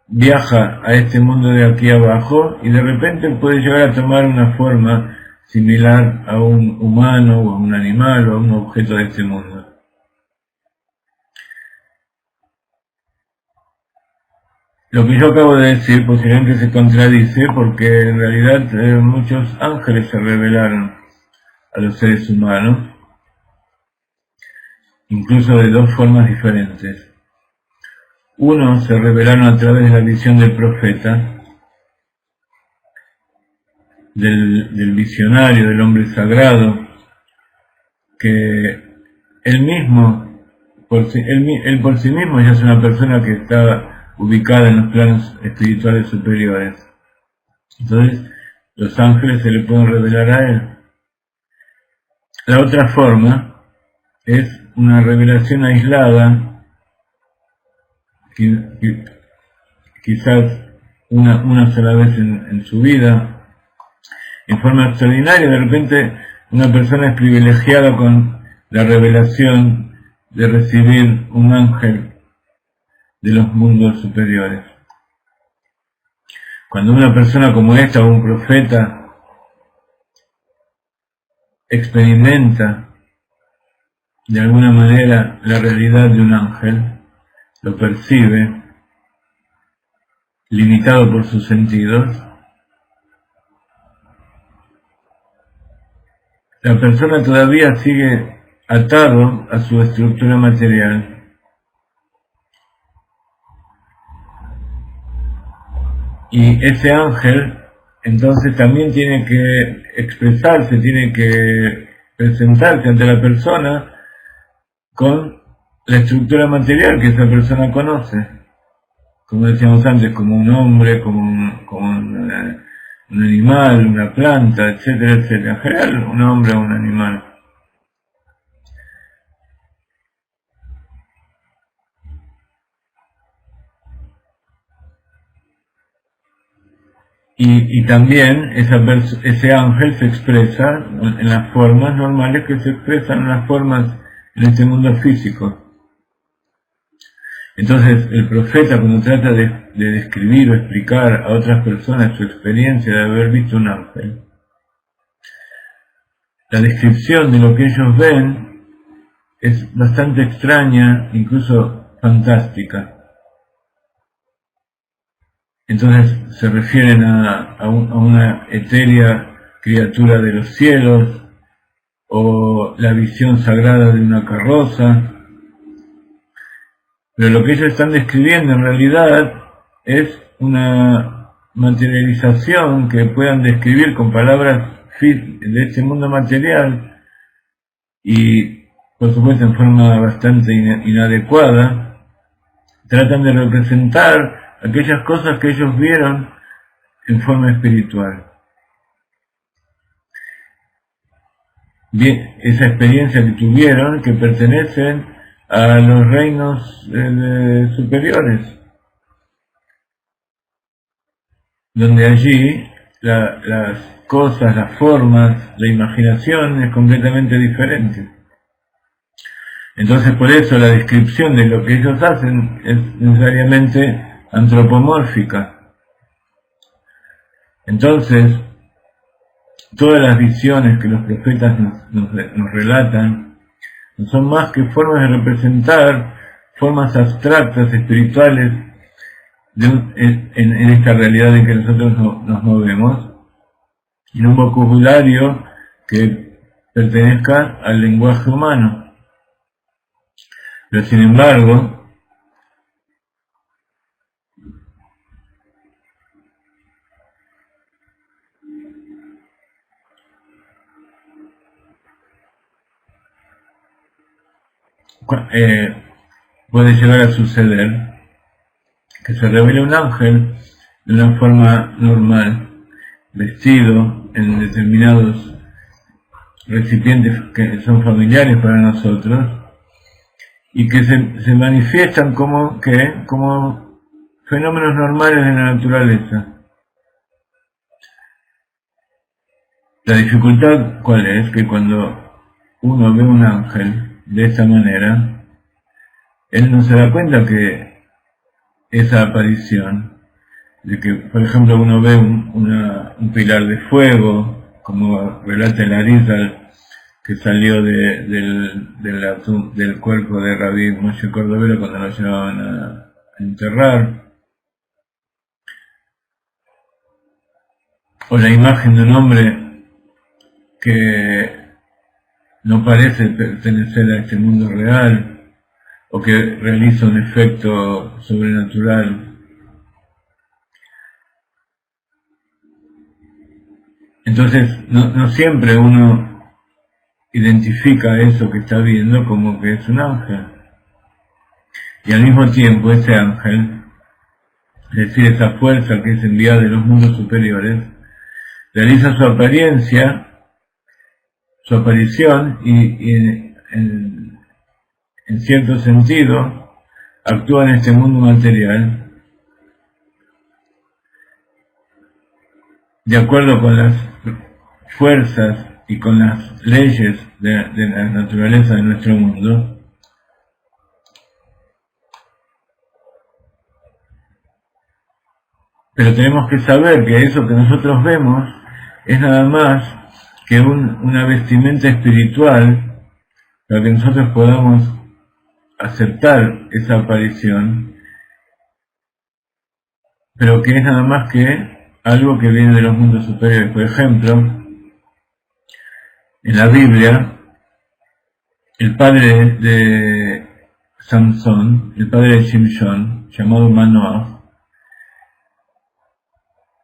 viaja a este mundo de aquí abajo y de repente puede llegar a tomar una forma similar a un humano o a un animal o a un objeto de este mundo. Lo que yo acabo de decir posiblemente se contradice porque en realidad muchos ángeles se revelaron a los seres humanos, incluso de dos formas diferentes. Uno se revelaron a través de la visión del profeta, del visionario, del hombre sagrado, que él mismo, él por sí mismo ya es una persona que está ubicada en los planos espirituales superiores. Entonces, los ángeles se le pueden revelar a él. La otra forma es una revelación aislada, quizás una sola vez en su vida, en forma extraordinaria. De repente una persona es privilegiada con la revelación de recibir un ángel de los mundos superiores. Cuando una persona como esta o un profeta experimenta de alguna manera la realidad de un ángel, lo percibe, limitado por sus sentidos, la persona todavía sigue atado a su estructura material. Y ese ángel entonces también tiene que expresarse, tiene que presentarse ante la persona con la estructura material que esa persona conoce. Como decíamos antes, como un hombre, como un animal, una planta, etcétera, etcétera. En general, un hombre o un animal. Y también ese ángel se expresa en las formas normales que se expresan en las formas en este mundo físico. Entonces el profeta, cuando trata de describir o explicar a otras personas su experiencia de haber visto un ángel, la descripción de lo que ellos ven es bastante extraña, incluso fantástica. Entonces se refieren a una etérea criatura de los cielos, o la visión sagrada de una carroza, Pero lo que ellos están describiendo en realidad es una materialización que puedan describir con palabras de este mundo material y, por supuesto, en forma bastante inadecuada. Tratan de representar aquellas cosas que ellos vieron en forma espiritual. Bien, esa experiencia que tuvieron, que pertenecen a los reinos superiores, donde allí las cosas, las formas, la imaginación es completamente diferente. Entonces, por eso la descripción de lo que ellos hacen es necesariamente antropomórfica. Entonces, todas las visiones que los profetas nos relatan no son más que formas de representar formas abstractas, espirituales, en esta realidad en que nosotros nos movemos, en un vocabulario que pertenezca al lenguaje humano. Pero sin embargo, puede llegar a suceder que se revele un ángel de una forma normal, vestido en determinados recipientes que son familiares para nosotros, y que se manifiestan como fenómenos normales de la naturaleza. La dificultad, ¿cuál es? Que cuando uno ve un ángel de esta manera, él no se da cuenta que esa aparición, de que, por ejemplo, uno ve un pilar de fuego, como relata el Arizal, que salió del cuerpo de Rabí Moshe Cordovero cuando lo llevaban a enterrar, o la imagen de un hombre que no parece pertenecer a este mundo real, o que realiza un efecto sobrenatural. Entonces, no siempre uno identifica eso que está viendo como que es un ángel. Y al mismo tiempo ese ángel, es decir, esa fuerza que es enviada de los mundos superiores, realiza su aparición y en cierto sentido actúa en este mundo material de acuerdo con las fuerzas y con las leyes de la naturaleza de nuestro mundo. Pero tenemos que saber que eso que nosotros vemos es nada más que una vestimenta espiritual para que nosotros podamos aceptar esa aparición, pero que es nada más que algo que viene de los mundos superiores. Por ejemplo, en la Biblia, el padre de Samson, el padre de Shimshon, llamado Manoah,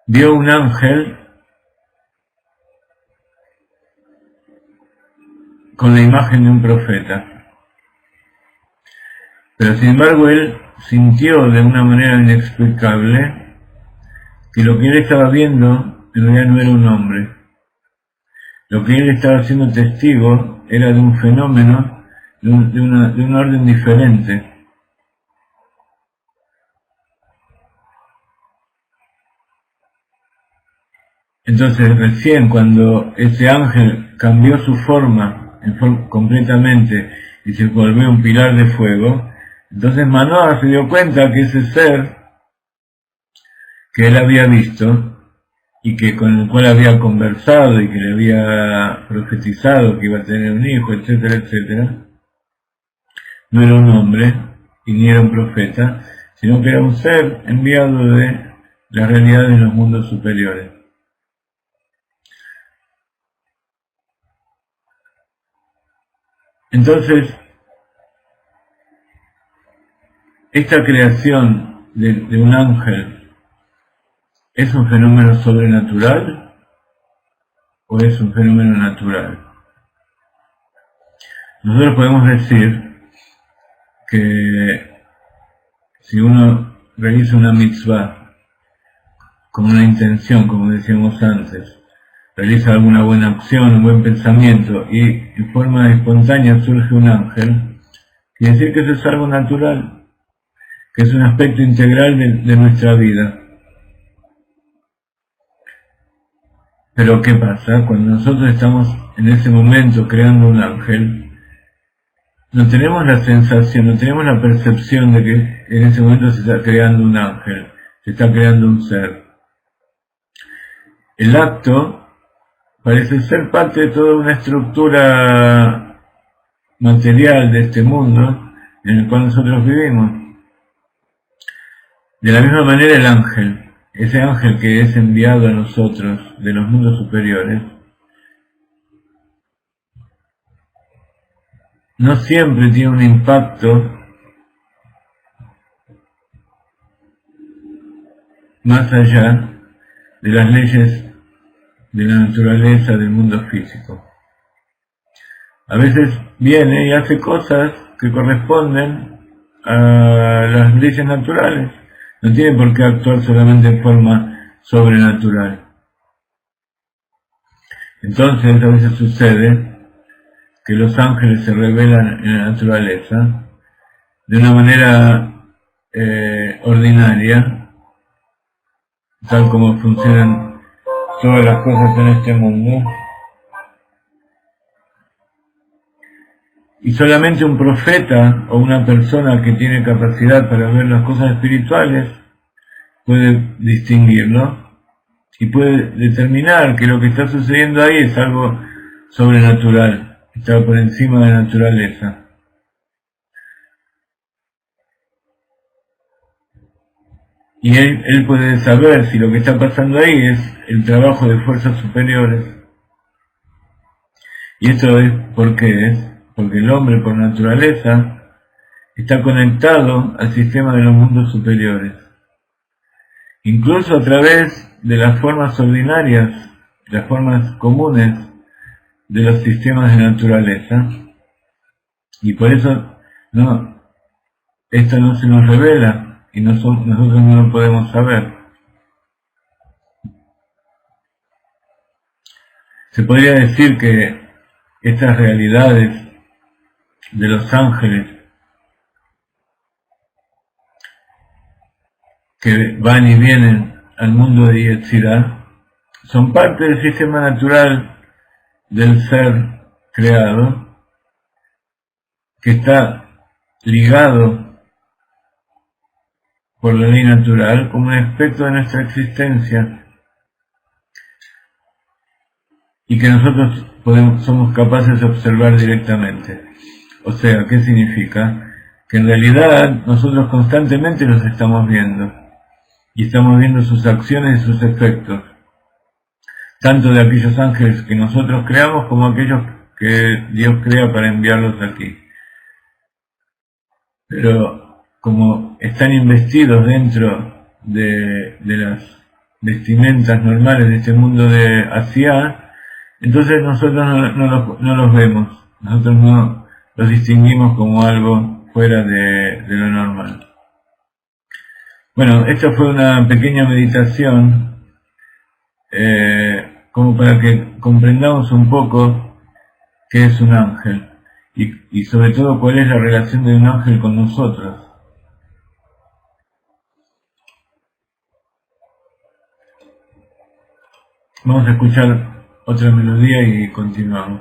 vio un ángel con la imagen de un profeta. Pero sin embargo él sintió de una manera inexplicable que lo que él estaba viendo en realidad no era un hombre. Lo que él estaba siendo testigo era de un fenómeno de un orden diferente. Entonces recién cuando ese ángel cambió su forma completamente y se volvió un pilar de fuego, entonces Manoah se dio cuenta que ese ser que él había visto y que con el cual había conversado y que le había profetizado que iba a tener un hijo, etcétera, etcétera, no era un hombre y ni era un profeta, sino que era un ser enviado de la realidad de los mundos superiores. Entonces, esta creación de un ángel es un fenómeno sobrenatural o es un fenómeno natural. Nosotros podemos decir que si uno realiza una mitzvah con una intención, como decíamos antes, realiza alguna buena acción, un buen pensamiento y en forma espontánea surge un ángel, quiere decir que eso es algo natural, que es un aspecto integral de nuestra vida. Pero ¿qué pasa? Cuando nosotros estamos en ese momento creando un ángel, no tenemos la sensación, no tenemos la percepción de que en ese momento se está creando un ángel, se está creando un ser. El acto parece ser parte de toda una estructura material de este mundo en el cual nosotros vivimos. De la misma manera el ángel, ese ángel que es enviado a nosotros de los mundos superiores, no siempre tiene un impacto más allá de las leyes de la naturaleza del mundo físico. A veces viene y hace cosas que corresponden a las leyes naturales. No tiene por qué actuar solamente en forma sobrenatural. Entonces a veces sucede que los ángeles se revelan en la naturaleza de una manera ordinaria, tal como funcionan todas las cosas en este mundo. Y solamente un profeta o una persona que tiene capacidad para ver las cosas espirituales puede distinguirlo y puede determinar que lo que está sucediendo ahí es algo sobrenatural, está por encima de la naturaleza. Y él puede saber si lo que está pasando ahí es el trabajo de fuerzas superiores. Y esto es porque el hombre por naturaleza está conectado al sistema de los mundos superiores. Incluso a través de las formas ordinarias, las formas comunes de los sistemas de naturaleza. Y por eso esto no se nos revela y nosotros no lo podemos saber. Se podría decir que estas realidades de los ángeles que van y vienen al mundo de Yetzirah son parte del sistema natural del ser creado, que está ligado por la ley natural como un aspecto de nuestra existencia y que nosotros somos capaces de observar directamente. O sea, ¿qué significa? Que en realidad nosotros constantemente los estamos viendo y estamos viendo sus acciones y sus efectos, tanto de aquellos ángeles que nosotros creamos como aquellos que Dios crea para enviarlos aquí. Pero como están investidos dentro de las vestimentas normales de este mundo de Asiá, entonces nosotros no los vemos, nosotros no los distinguimos como algo fuera de lo normal. Bueno, esta fue una pequeña meditación como para que comprendamos un poco qué es un ángel y sobre todo cuál es la relación de un ángel con nosotros. Vamos a escuchar otra melodía y continuamos.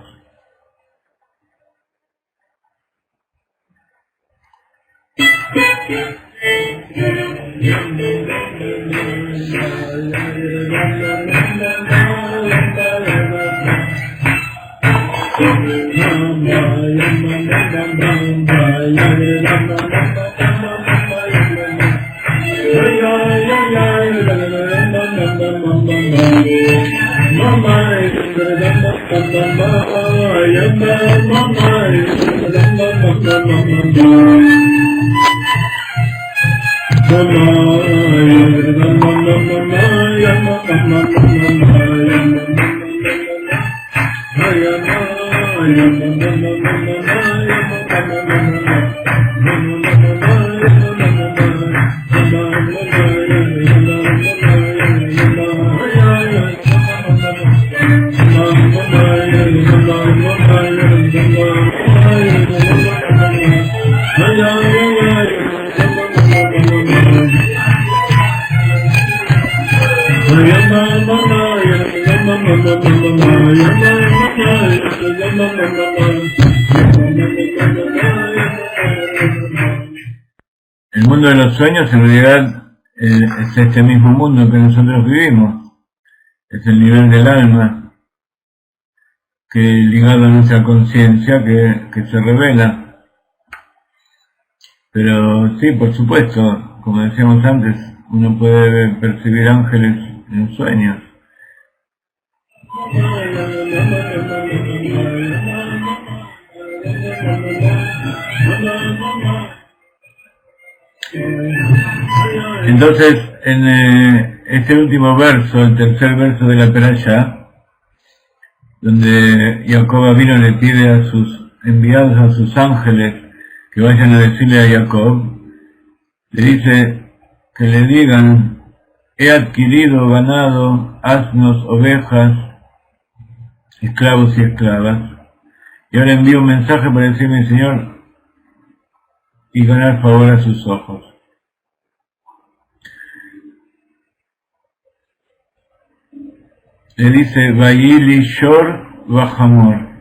El mundo de los sueños en realidad es este mismo mundo que nosotros vivimos, es el nivel del alma que ligado a nuestra conciencia que se revela. Pero sí, por supuesto, como decíamos antes, uno puede percibir ángeles en sueños. Entonces, en este último verso, el tercer verso de la Perashá, donde Jacob vino le pide a sus enviados, a sus ángeles, que vayan a decirle a Jacob, le dice que le digan: he adquirido ganado, asnos, ovejas, esclavos y esclavas, y ahora envío un mensaje para decirme, Señor, y ganar favor a sus ojos. Le dice: Vayili Shor Bahamor.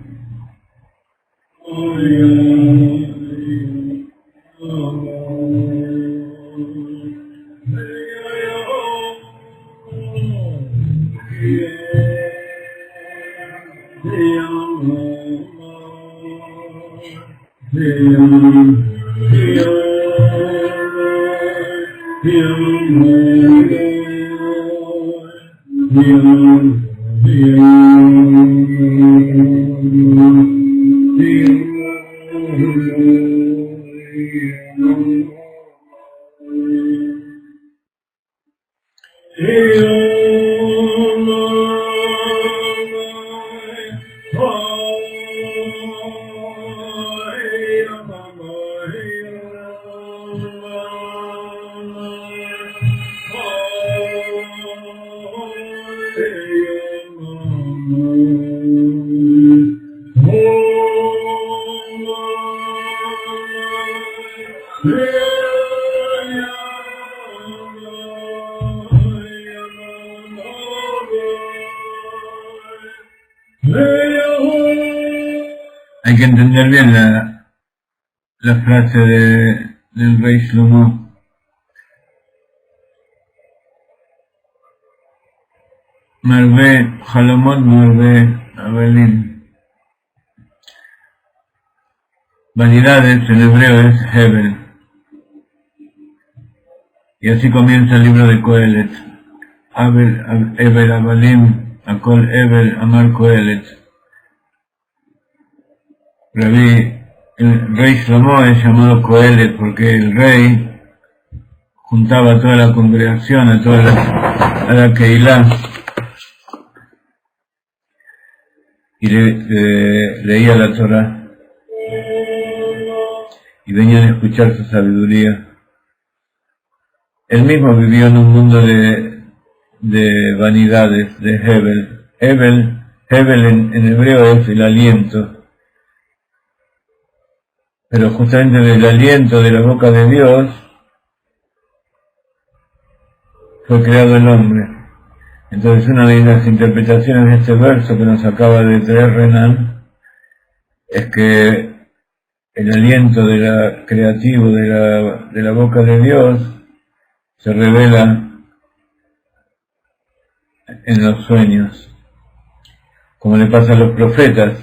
Hay que entender bien la frase del rey Shlomo. Marve Jalomot, Marve Abelim. Vanidades en hebreo es Hebel. Y así comienza el libro de Kohelet. Hebel Abalim, Akol Hebel, Amar Kohelet. El rey Shlomo es llamado Kohelet porque el rey juntaba a toda la congregación, a la Keilah, y leía la Torah, y venían a escuchar su sabiduría. Él mismo vivió en un mundo de vanidades, de Hebel. Hebel en hebreo es el aliento. Pero justamente del aliento de la boca de Dios fue creado el hombre. Entonces una de las interpretaciones de este verso que nos acaba de traer Renan es que el aliento creativo de la boca de Dios se revela en los sueños, como le pasa a los profetas.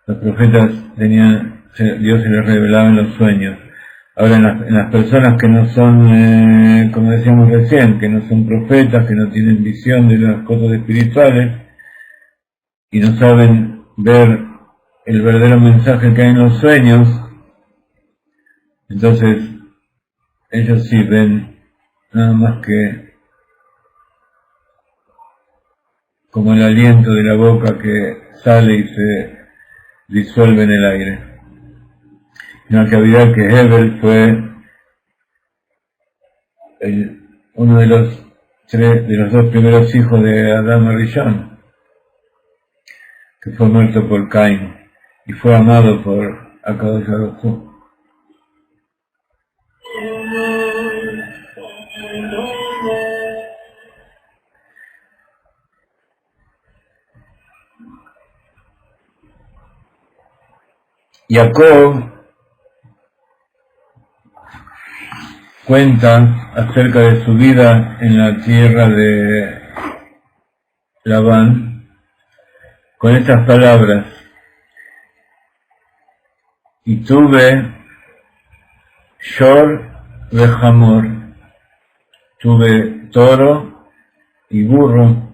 Los profetas Dios se les revelaba en los sueños. Ahora en las personas que no son, como decíamos recién, que no son profetas, que no tienen visión de las cosas espirituales y no saben ver el verdadero mensaje que hay en los sueños, entonces ellos sí ven nada más que como el aliento de la boca que sale y se disuelve en el aire. Una cavidad que Hebel fue uno de los dos primeros hijos de Adán Arishon, que fue muerto por Caín y fue amado por Akadosh Baruj Hu. Jacob cuenta acerca de su vida en la tierra de Labán con estas palabras: y tuve Shor vejamor, tuve toro y burro.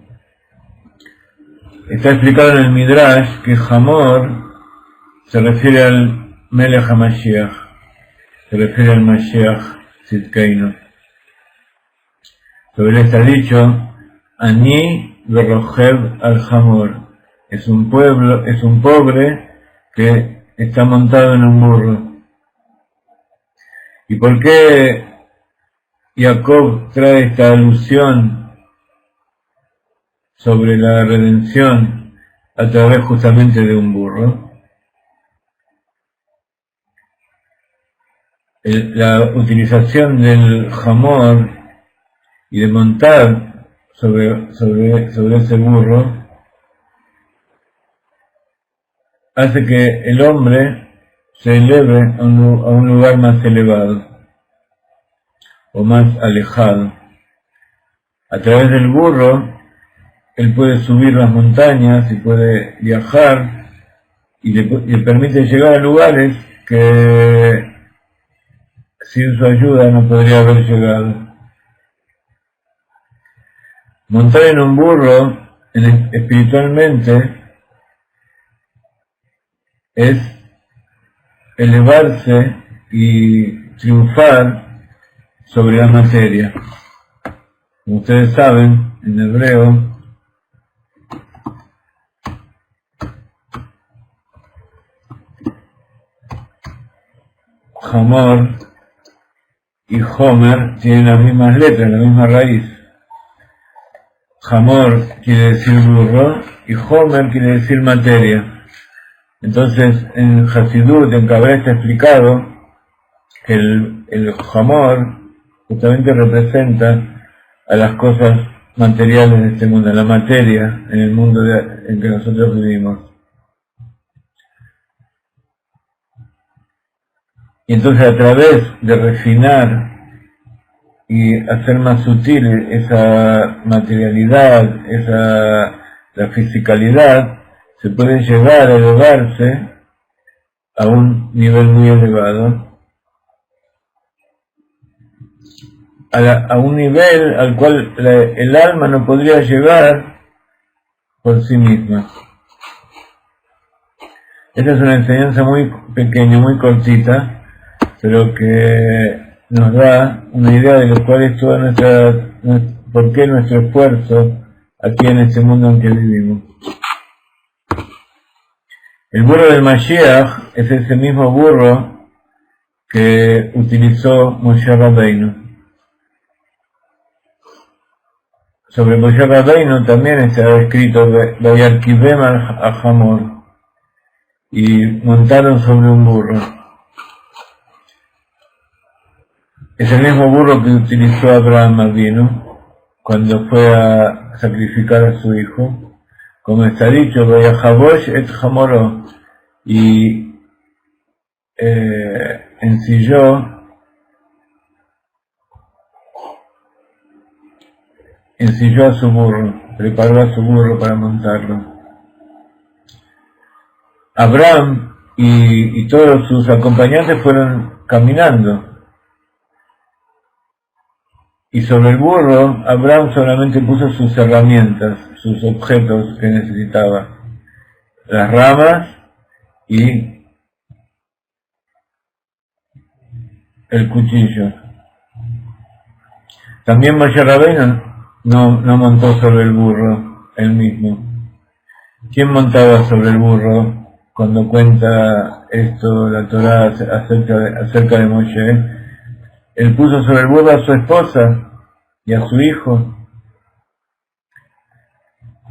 Está explicado en el Midrash que Hamor se refiere al Melech HaMashiach, se refiere al Mashiach Tzidkeinu. Sobre él está dicho: Ani Verojev al Hamor, es un pobre que está montado en un burro. ¿Y por qué Jacob trae esta alusión sobre la redención a través justamente de un burro? La utilización del jamor y de montar sobre ese burro hace que el hombre se eleve a un lugar más elevado o más alejado. A través del burro él puede subir las montañas y puede viajar y le permite llegar a lugares que sin su ayuda no podría haber llegado. Montar en un burro espiritualmente es elevarse y triunfar sobre la materia. Como ustedes saben, en hebreo Hamor y Homer tienen las mismas letras, la misma raíz. Hamor quiere decir burro y Homer quiere decir materia. Entonces en Hasidut, en Kabbalah, está explicado que el Hamor justamente representa a las cosas materiales de este mundo, a la materia en el mundo en que nosotros vivimos. Y entonces a través de refinar y hacer más sutil esa materialidad, la fisicalidad, se puede llegar a elevarse a un nivel muy elevado, a un nivel al cual el alma no podría llegar por sí misma. Esta es una enseñanza muy pequeña, muy cortita, pero que nos da una idea de lo cual es toda por qué nuestro esfuerzo aquí en este mundo en que vivimos. El burro del Mashiach es ese mismo burro que utilizó Moshe Rabbeinu. Sobre Moshe Rabbeinu también está escrito Vayarkivem al Hamor, y montaron sobre un burro. Es el mismo burro que utilizó Abraham Avinu cuando fue a sacrificar a su hijo, como está dicho, Vayajabosh et Hamoró, y ensilló a su burro, preparó a su burro para montarlo. Abraham y todos sus acompañantes fueron caminando, y sobre el burro Abraham solamente puso sus herramientas, sus objetos que necesitaba, las ramas y el cuchillo. También Moshe Rabbeinu no montó sobre el burro él mismo. ¿Quién montaba sobre el burro cuando cuenta esto la Torá acerca de Moshe? Él puso sobre el burro a su esposa y a su hijo.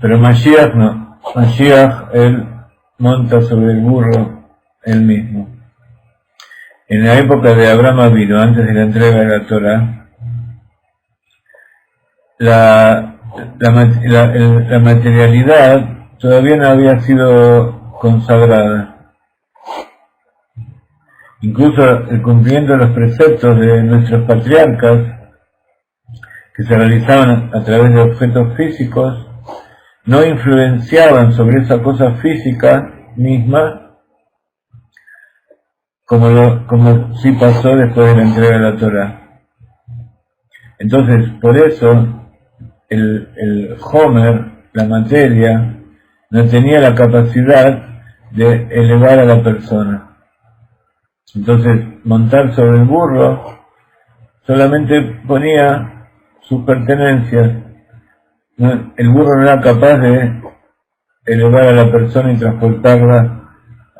Pero Mashiach no. Mashiach, él monta sobre el burro él mismo. En la época de Abraham Avinu, antes de la entrega de la Torá, la materialidad todavía no había sido consagrada. Incluso el cumplimiento de los preceptos de nuestros patriarcas, que se realizaban a través de objetos físicos, no influenciaban sobre esa cosa física misma, como sí pasó después de la entrega de la Torá. Entonces, por eso, el Homer, la materia, no tenía la capacidad de elevar a la persona. Entonces, montar sobre el burro solamente ponía sus pertenencias. El burro no era capaz de elevar a la persona y transportarla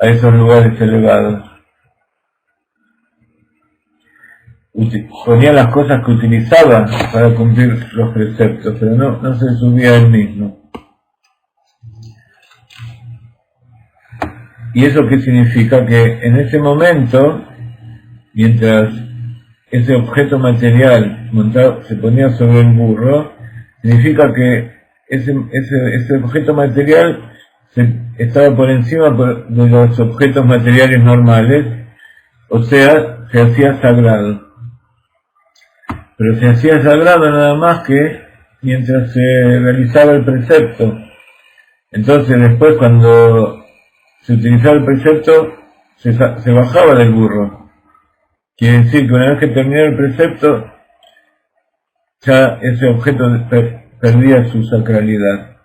a esos lugares elevados. Ponía las cosas que utilizaba para cumplir los preceptos, pero no se subía él mismo. ¿Y eso qué significa? Que en ese momento, mientras ese objeto material montado se ponía sobre el burro, significa que ese objeto material estaba por encima de los objetos materiales normales, o sea, se hacía sagrado. Pero se hacía sagrado nada más que mientras se realizaba el precepto. Entonces después, cuando se utilizaba el precepto, se bajaba del burro. Quiere decir que una vez que terminó el precepto, ya ese objeto perdía su sacralidad.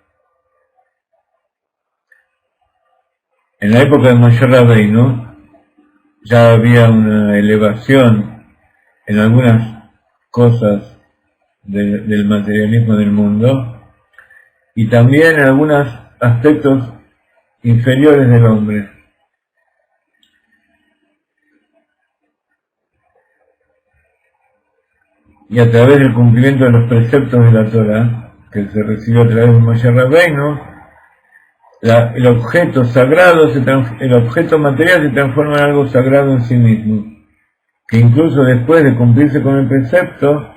En la época de Moshe Rabbeinu ya había una elevación en algunas cosas del materialismo del mundo y también en algunos aspectos inferiores del hombre. Y a través del cumplimiento de los preceptos de la Torá, que se recibió a través de Moshe Rabbeinu, el objeto sagrado, el objeto material se transforma en algo sagrado en sí mismo, que incluso después de cumplirse con el precepto,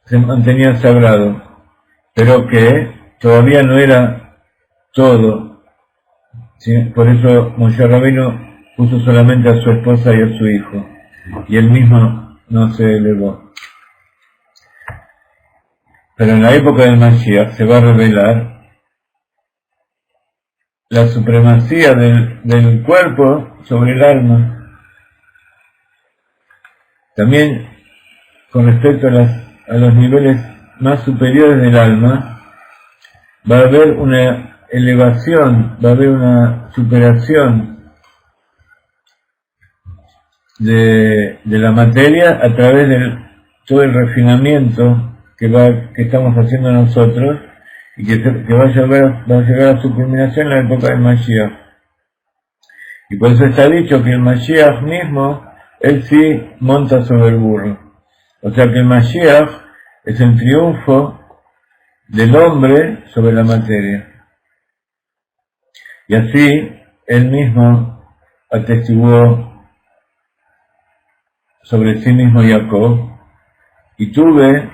se mantenía sagrado, pero que todavía no era todo. ¿Sí? Por eso Moshe Rabbeinu puso solamente a su esposa y a su hijo, y él mismo no se elevó. Pero en la época del Mashiach se va a revelar la supremacía del cuerpo sobre el alma. También con respecto a los niveles más superiores del alma, va a haber una elevación, va a haber una superación de la materia a través de todo el refinamiento que estamos haciendo nosotros y que va a llegar a su culminación en la época del Mashiach. Y por eso está dicho que el Mashiach mismo, él sí monta sobre el burro. O sea que el Mashiach es el triunfo del hombre sobre la materia. Y así él mismo atestiguó sobre sí mismo Jacob, y tuve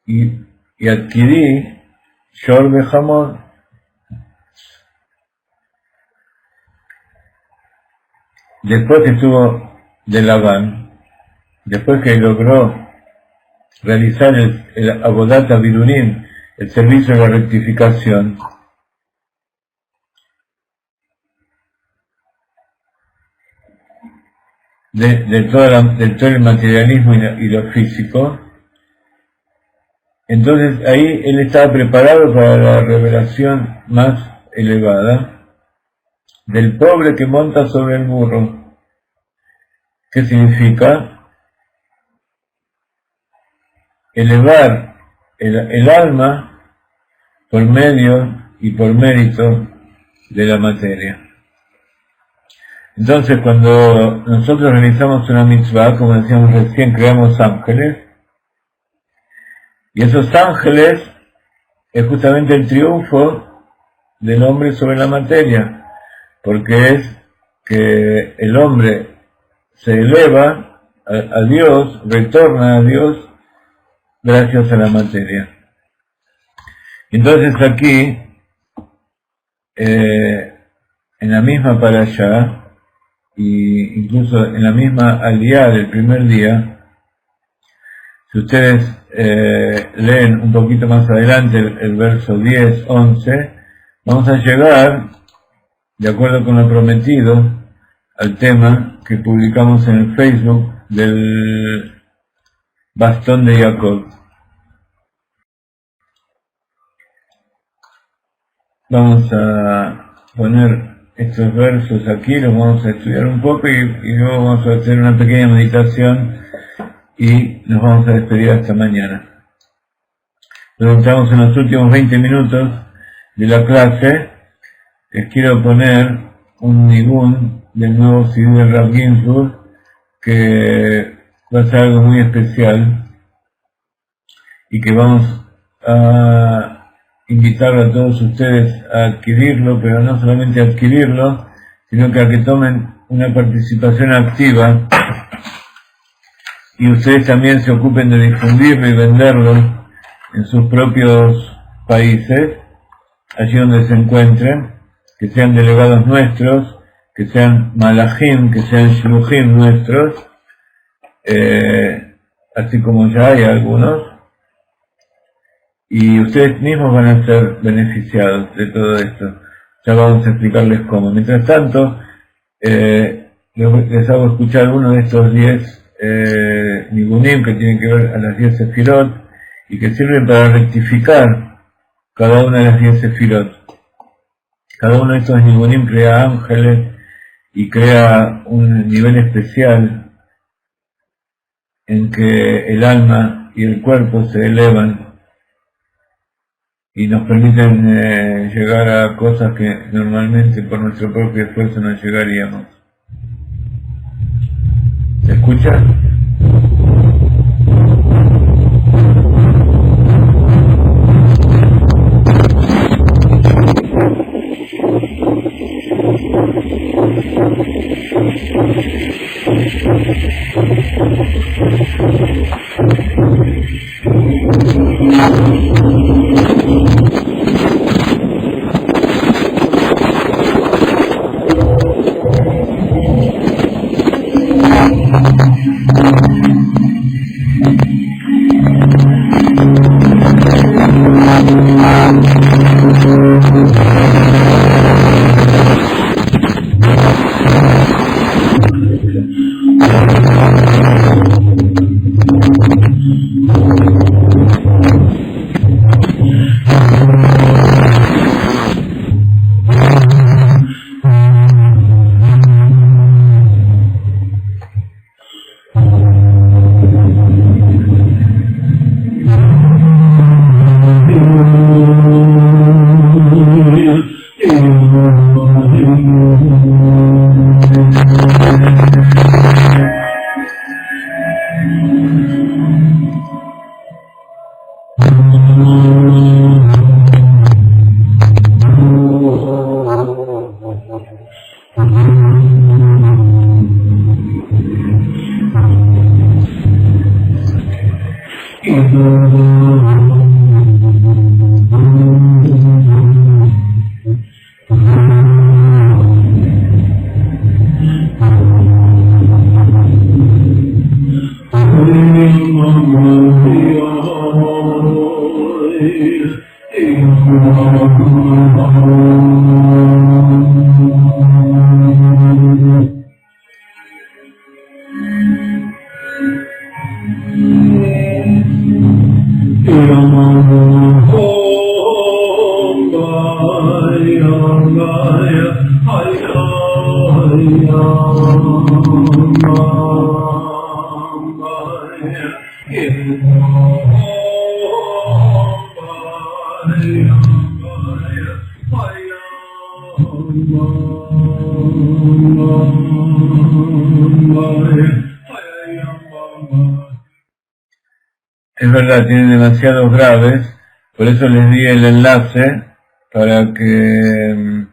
y adquirí Shor Behamor, después que estuvo de Labán, después que logró realizar el Avodat Abidurim, el servicio de la rectificación, de todo el materialismo y lo físico. Entonces ahí él estaba preparado para la revelación más elevada del pobre que monta sobre el burro. ¿Qué significa? elevar el alma por medio y por mérito de la materia. Entonces, cuando nosotros realizamos una mitzvah, como decíamos recién, creamos ángeles, y esos ángeles es justamente el triunfo del hombre sobre la materia, porque es que el hombre se eleva a Dios, retorna a Dios gracias a la materia. Entonces aquí, en la misma parashá, y incluso en la misma aliyá del primer día, si ustedes leen un poquito más adelante el verso 10, 11, vamos a llegar, de acuerdo con lo prometido, al tema que publicamos en el Facebook del bastón de Jacob. Vamos a poner estos versos aquí, los vamos a estudiar un poco y luego vamos a hacer una pequeña meditación y nos vamos a despedir hasta mañana. Luego estamos en los últimos 20 minutos de la clase. Les quiero poner un nigún del nuevo CD de Rav Ginsburg, que va a ser algo muy especial y que vamos a invitar a todos ustedes a adquirirlo, pero no solamente a adquirirlo, sino que a que tomen una participación activa y ustedes también se ocupen de difundirlo y venderlo en sus propios países, allí donde se encuentren, que sean delegados nuestros, que sean malajim, que sean shluchim nuestros, así como ya hay algunos, y ustedes mismos van a ser beneficiados de todo esto. Ya vamos a explicarles cómo. Mientras tanto, les hago escuchar uno de estos 10 nigunim que tienen que ver a las 10 sefirot y que sirven para rectificar cada una de las 10 sefirot. Cada uno de estos nigunim crea ángeles y crea un nivel especial en que el alma y el cuerpo se elevan y nos permiten llegar a cosas que normalmente por nuestro propio esfuerzo no llegaríamos. ¿Se escucha? Yeah. Es verdad, tienen demasiados graves, por eso les di el enlace para que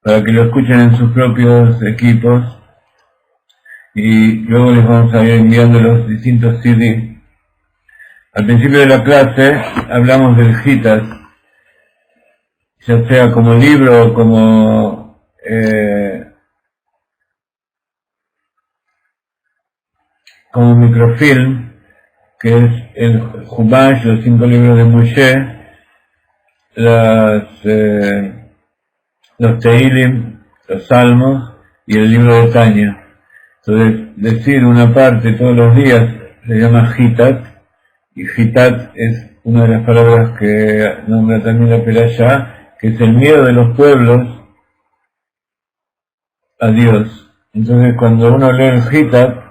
lo escuchen en sus propios equipos y luego les vamos a ir enviando los distintos CD. Al principio de la clase hablamos del Gitas, ya sea como libro o como microfilm, que es el Humash, los 5 libros de Moshe, los Teilim, los Salmos y el libro de Tanya. Entonces, decir una parte todos los días se llama Hitat, y Hitat es una de las palabras que nombra también la Perashá, que es el miedo de los pueblos a Dios. Entonces, cuando uno lee el Hitat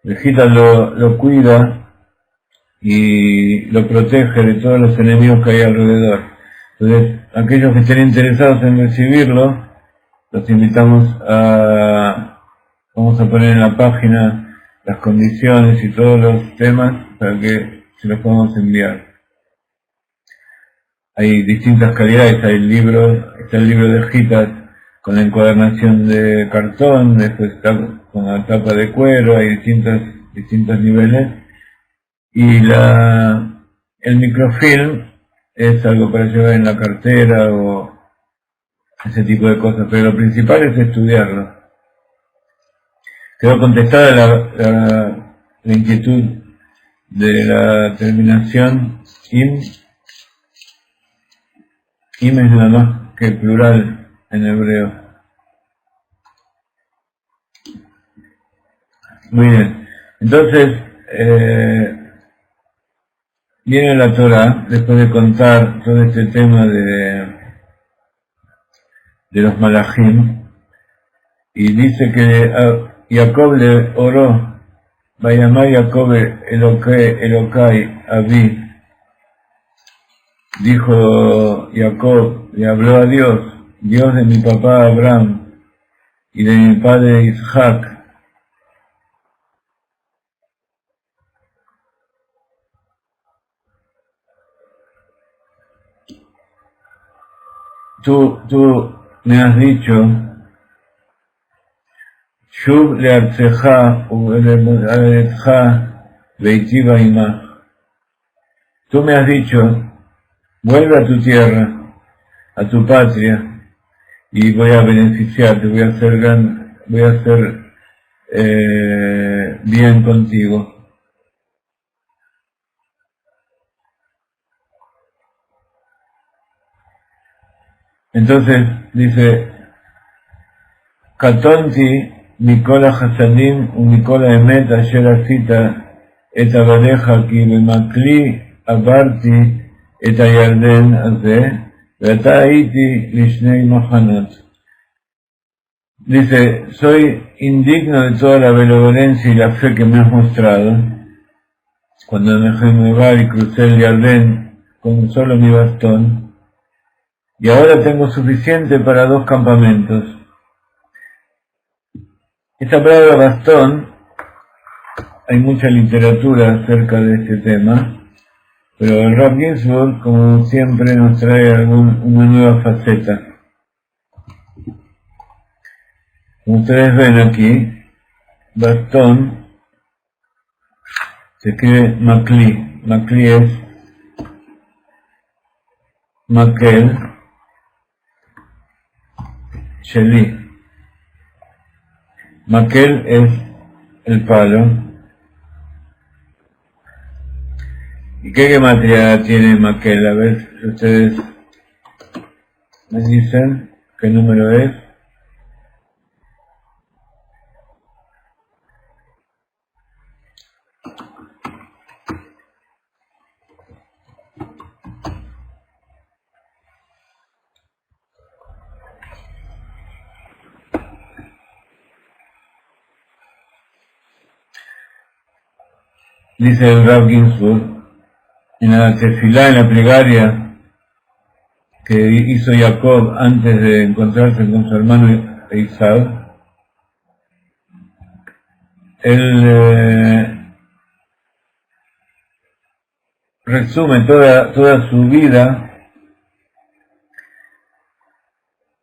lo cuida y lo protege de todos los enemigos que hay alrededor. Entonces, aquellos que estén interesados en recibirlo, los invitamos vamos a poner en la página las condiciones y todos los temas para que se los podamos enviar. Hay distintas calidades, está el libro de Gitas con la encuadernación de cartón, después está con la tapa de cuero, hay distintos niveles, y el microfilm es algo para llevar en la cartera o ese tipo de cosas, pero lo principal es estudiarlo. Quedó contestada la inquietud de la terminación im. Im es nada más que plural en hebreo. Muy bien. Entonces, viene la Torah, después de contar todo este tema de los malachim, y dice que Jacob le oró, Vayamá Jacob Elokai Abí, dijo Jacob, le habló a Dios, Dios de mi papá Abraham y de mi padre Isaac. Tú me has dicho, Shuv leartzeja ulearetja veitiva imach. Tú me has dicho, vuelve a tu tierra, a tu patria, y voy a beneficiarte, voy a hacer bien contigo. Entonces dice, Katonti Mikola Hasadim Mikola Emet Asher Asita Et Avadeja Ki Bemakli Abarti Et Ayarden Aze Veata Aiti Lishnei Mahanot. Dice, soy indigno de toda la benevolencia y la fe que me has mostrado cuando me dejé nevar y crucé el Yardén con solo mi bastón, y ahora tengo suficiente para 2 campamentos. Esta palabra bastón, hay mucha literatura acerca de este tema, pero el Rav Ginsburg, como siempre, nos trae una nueva faceta. Como ustedes ven aquí, bastón se escribe Makli. Makli es Makel Sheli. Makel es el palo. ¿Y qué gematría tiene Makel? A ver si ustedes me dicen qué número es. Dice el Rav Ginsburg, en la tefilá, en la plegaria que hizo Jacob antes de encontrarse con su hermano Esaú, él resume toda su vida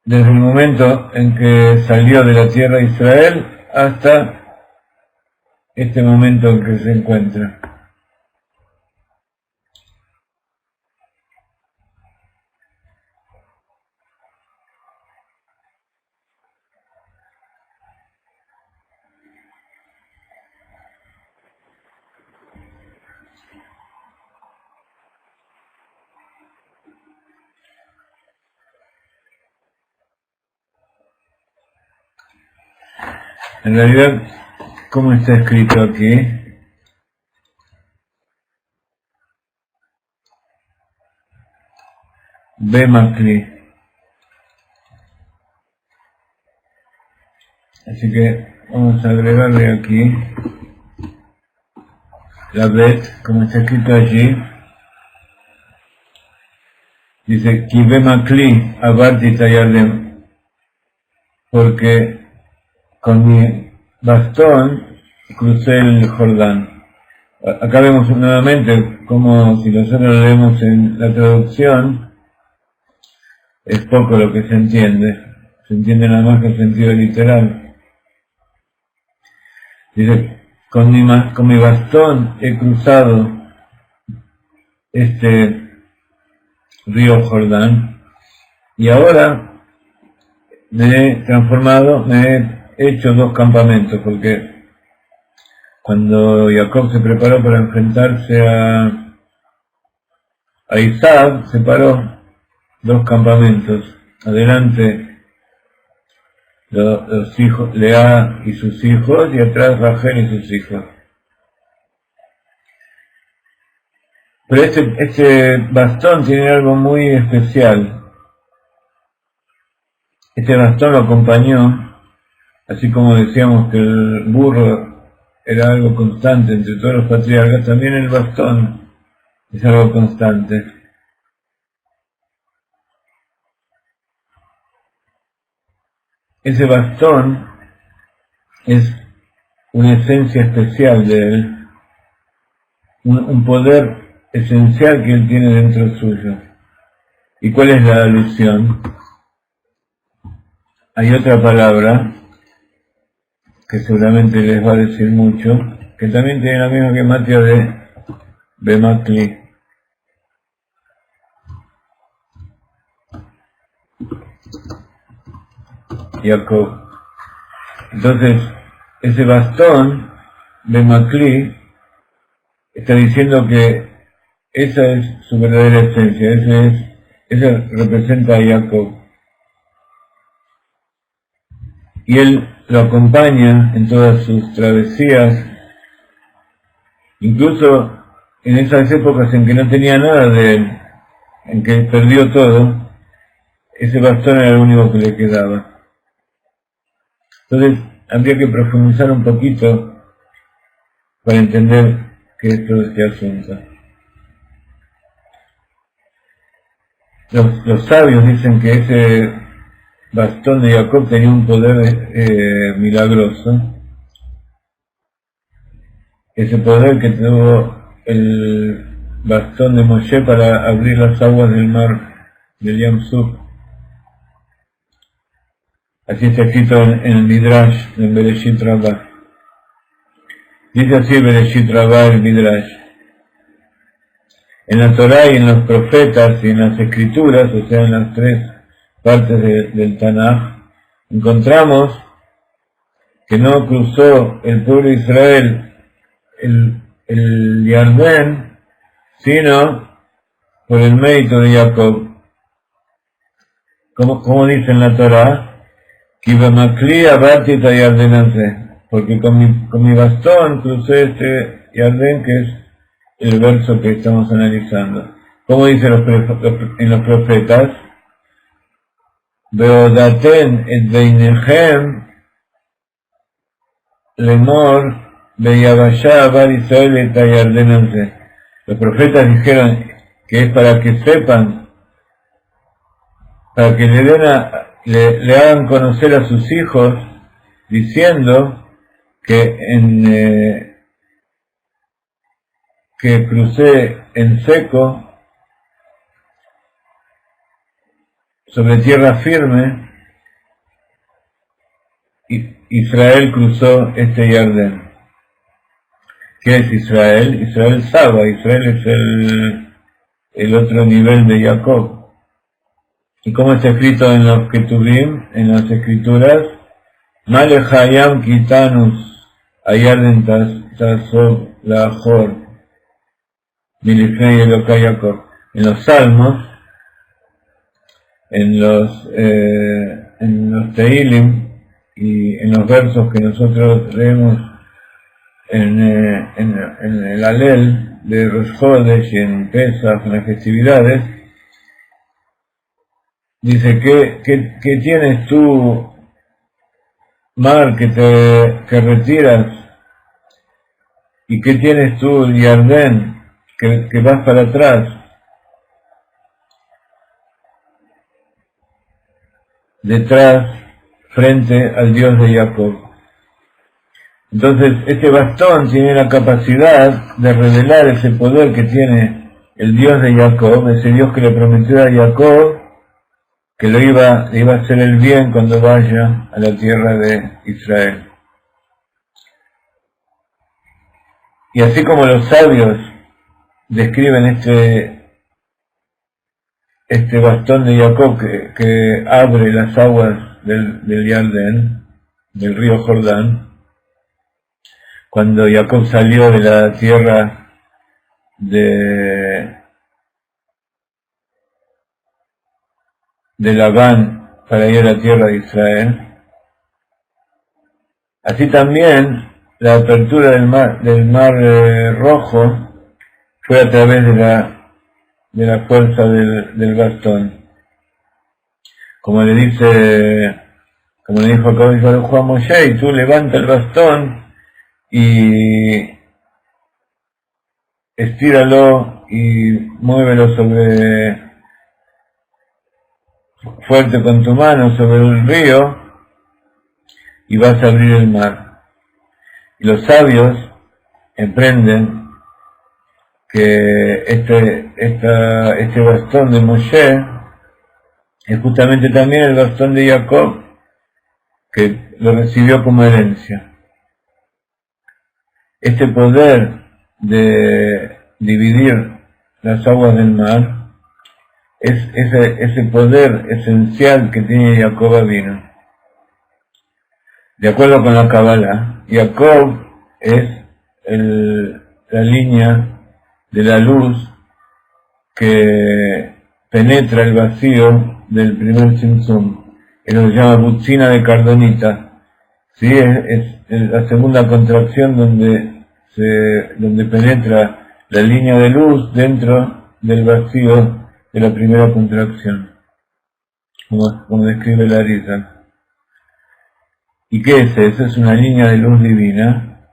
desde el momento en que salió de la tierra de Israel hasta este momento en que se encuentra. En realidad, ¿cómo está escrito aquí? Bemakli. Así que vamos a agregarle aquí la bet, como está escrito allí. Dice, Ki Bemakli abarti tayardem, porque con mi bastón crucé el Jordán. Acá vemos nuevamente como si nosotros lo leemos en la traducción, es poco lo que se entiende nada más que el sentido literal. Dice, con mi bastón he cruzado este río Jordán y ahora me he transformado, me he hecho 2 campamentos, porque cuando Jacob se preparó para enfrentarse a Isaac, separó 2 campamentos. Adelante los hijos, Lea y sus hijos, y atrás Rachel y sus hijos. Pero este bastón tiene algo muy especial. Este bastón lo acompañó, así como decíamos que el burro era algo constante entre todos los patriarcas, también el bastón es algo constante. Ese bastón es una esencia especial de él, un poder esencial que él tiene dentro suyo. ¿Y cuál es la alusión? Hay otra palabra que seguramente les va a decir mucho, que también tiene la misma gematria de Bemakli. Jacob. Entonces, ese bastón Bemakli está diciendo que esa es su verdadera esencia, esa representa a Jacob. Y él lo acompaña en todas sus travesías, incluso en esas épocas en que no tenía nada de él, en que perdió todo, ese bastón era lo único que le quedaba. Entonces, habría que profundizar un poquito para entender qué es todo este asunto. Los sabios dicen que ese bastón de Jacob tenía un poder milagroso. Ese poder que tuvo el bastón de Moshe para abrir las aguas del mar del Yam Suf. Así está escrito en el Midrash, en Bereshit Rabbah. Dice así Bereshit Rabbah, el Midrash. En la Torá y en los profetas y en las escrituras, o sea, en las 3 partes del Tanaj, encontramos que no cruzó el pueblo de Israel el Yardén, sino por el mérito de Jacob. Como dice en la Torá, porque con mi bastón crucé este Yardén, que es el verso que estamos analizando. Como dice en los profetas, Beodaten et beinechem lemor beyabashá bar Israel et Yardén anse. Los profetas dijeron que es para que sepan, para que le hagan conocer a sus hijos, diciendo que crucé en seco sobre tierra firme, Israel cruzó este Jardín. ¿Qué es Israel? Israel Saba, Israel es el otro nivel de Jacob. ¿Y cómo está escrito en los Ketuvim, en las escrituras? Malechayam Kitanus, Ayarden Tasov Lahor, Milifnei Eloka Jacob. En los Salmos, en los Teilim y en los versos que nosotros leemos en el Alel de Rosh Chodesh y en Pesach, en las festividades, dice que tienes tú, mar, que retiras, y que tienes tú, Yardén, que vas para atrás, detrás, frente al Dios de Jacob. Entonces, este bastón tiene la capacidad de revelar ese poder que tiene el Dios de Jacob, ese Dios que le prometió a Jacob que le iba a hacer el bien cuando vaya a la tierra de Israel. Y así como los sabios describen este bastón de Jacob que abre las aguas del Jardín, del río Jordán, cuando Jacob salió de la tierra de Labán para ir a la tierra de Israel. Así también la apertura del mar Rojo fue a través de la fuerza del bastón. Como le dijo Juan Moshe, y tú levanta el bastón y estíralo y muévelo fuerte con tu mano sobre un río y vas a abrir el mar. Y los sabios emprenden que este bastón de Moshe es justamente también el bastón de Jacob, que lo recibió como herencia. Este poder de dividir las aguas del mar es ese poder esencial que tiene Jacob Avinu. De acuerdo con la Kabbalah, Jacob es la línea de la luz que penetra el vacío del primer Tzimtzum, que lo llama butzina de cardonita. ¿Sí? Es la segunda contracción donde penetra la línea de luz dentro del vacío de la primera contracción, como describe la Arizal. ¿Y qué es eso? Es una línea de luz divina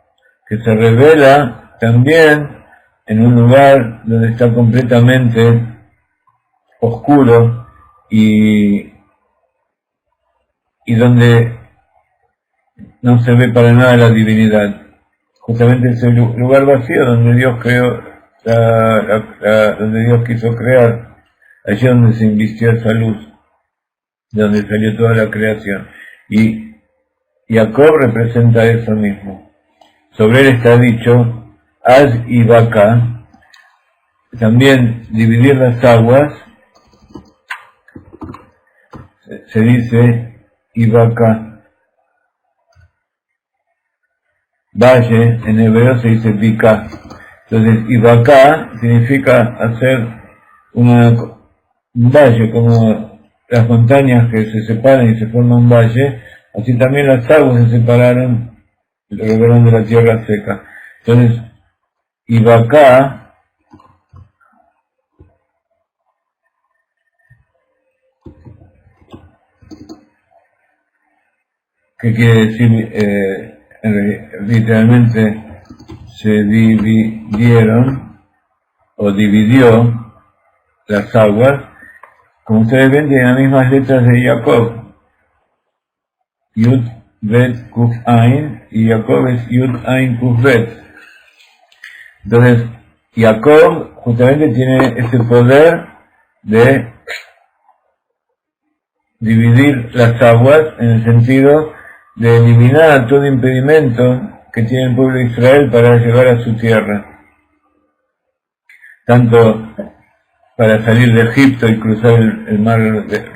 que se revela también en un lugar donde está completamente oscuro y donde no se ve para nada la divinidad. Justamente ese lugar vacío donde Dios creó, donde Dios quiso crear, allí donde se invistió esa luz, de donde salió toda la creación. Y Jacob representa eso mismo. Sobre él está dicho, Az y Baka, también dividir las aguas, se dice Ibaka. Valle, en hebreo se dice Bika. Entonces, Ibaka significa hacer un valle, como las montañas que se separan y se forma un valle, así también las aguas se separaron y lo revelaron de la tierra seca. Entonces, Ibaka ¿qué quiere decir? Literalmente se dividieron o dividió las aguas. Como ustedes ven, tienen las mismas letras de Jacob, Yud, Bet Kuf Ain, y Jacob es Yud Ain Kuf Bet. Entonces, Jacob justamente tiene ese poder de dividir las aguas en el sentido de eliminar todo impedimento que tiene el pueblo de Israel para llegar a su tierra, tanto para salir de Egipto y cruzar el mar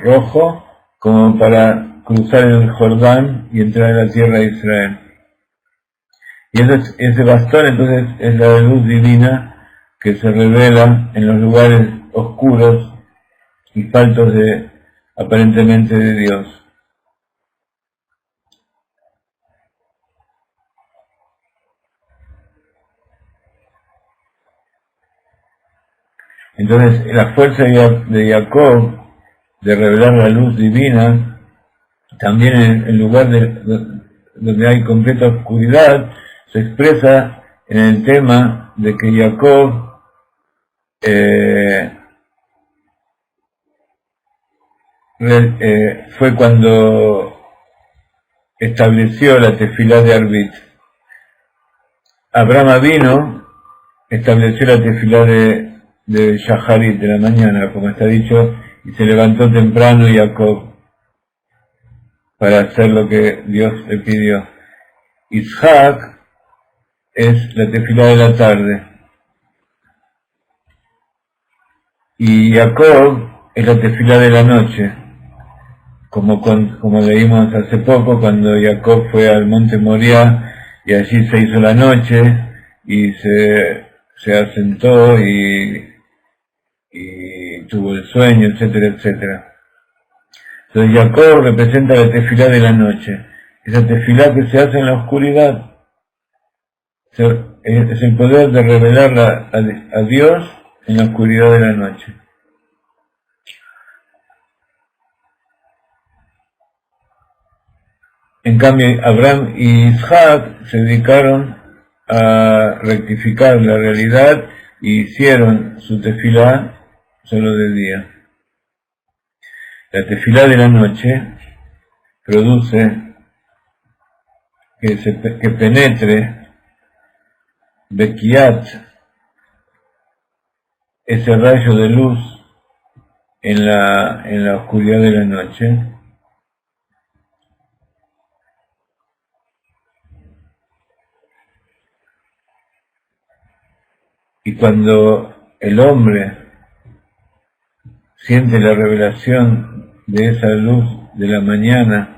Rojo, como para cruzar el Jordán y entrar en la tierra de Israel. Y ese bastón entonces es la luz divina que se revela en los lugares oscuros y faltos aparentemente de Dios. Entonces, la fuerza de Jacob de revelar la luz divina, también en lugar donde hay completa oscuridad, se expresa en el tema de que Jacob fue cuando estableció la tefilá de Arbit. Abraham vino, estableció la tefilá de Shaharit, de la mañana, como está dicho, y se levantó temprano Jacob para hacer lo que Dios le pidió. Isaac es la tefilá de la tarde, y Jacob es la tefilá de la noche, como leímos hace poco, cuando Jacob fue al monte Moriah y allí se hizo la noche y se asentó y tuvo el sueño, etcétera, etcétera. Entonces Jacob representa la tefilá de la noche, esa tefilá que se hace en la oscuridad. Es el poder de revelar a Dios en la oscuridad de la noche. En cambio, Abraham y Isaac se dedicaron a rectificar la realidad y hicieron su tefilá solo de día. La tefilá de la noche produce que penetre Bekiat, ese rayo de luz en la oscuridad de la noche, y cuando el hombre siente la revelación de esa luz de la mañana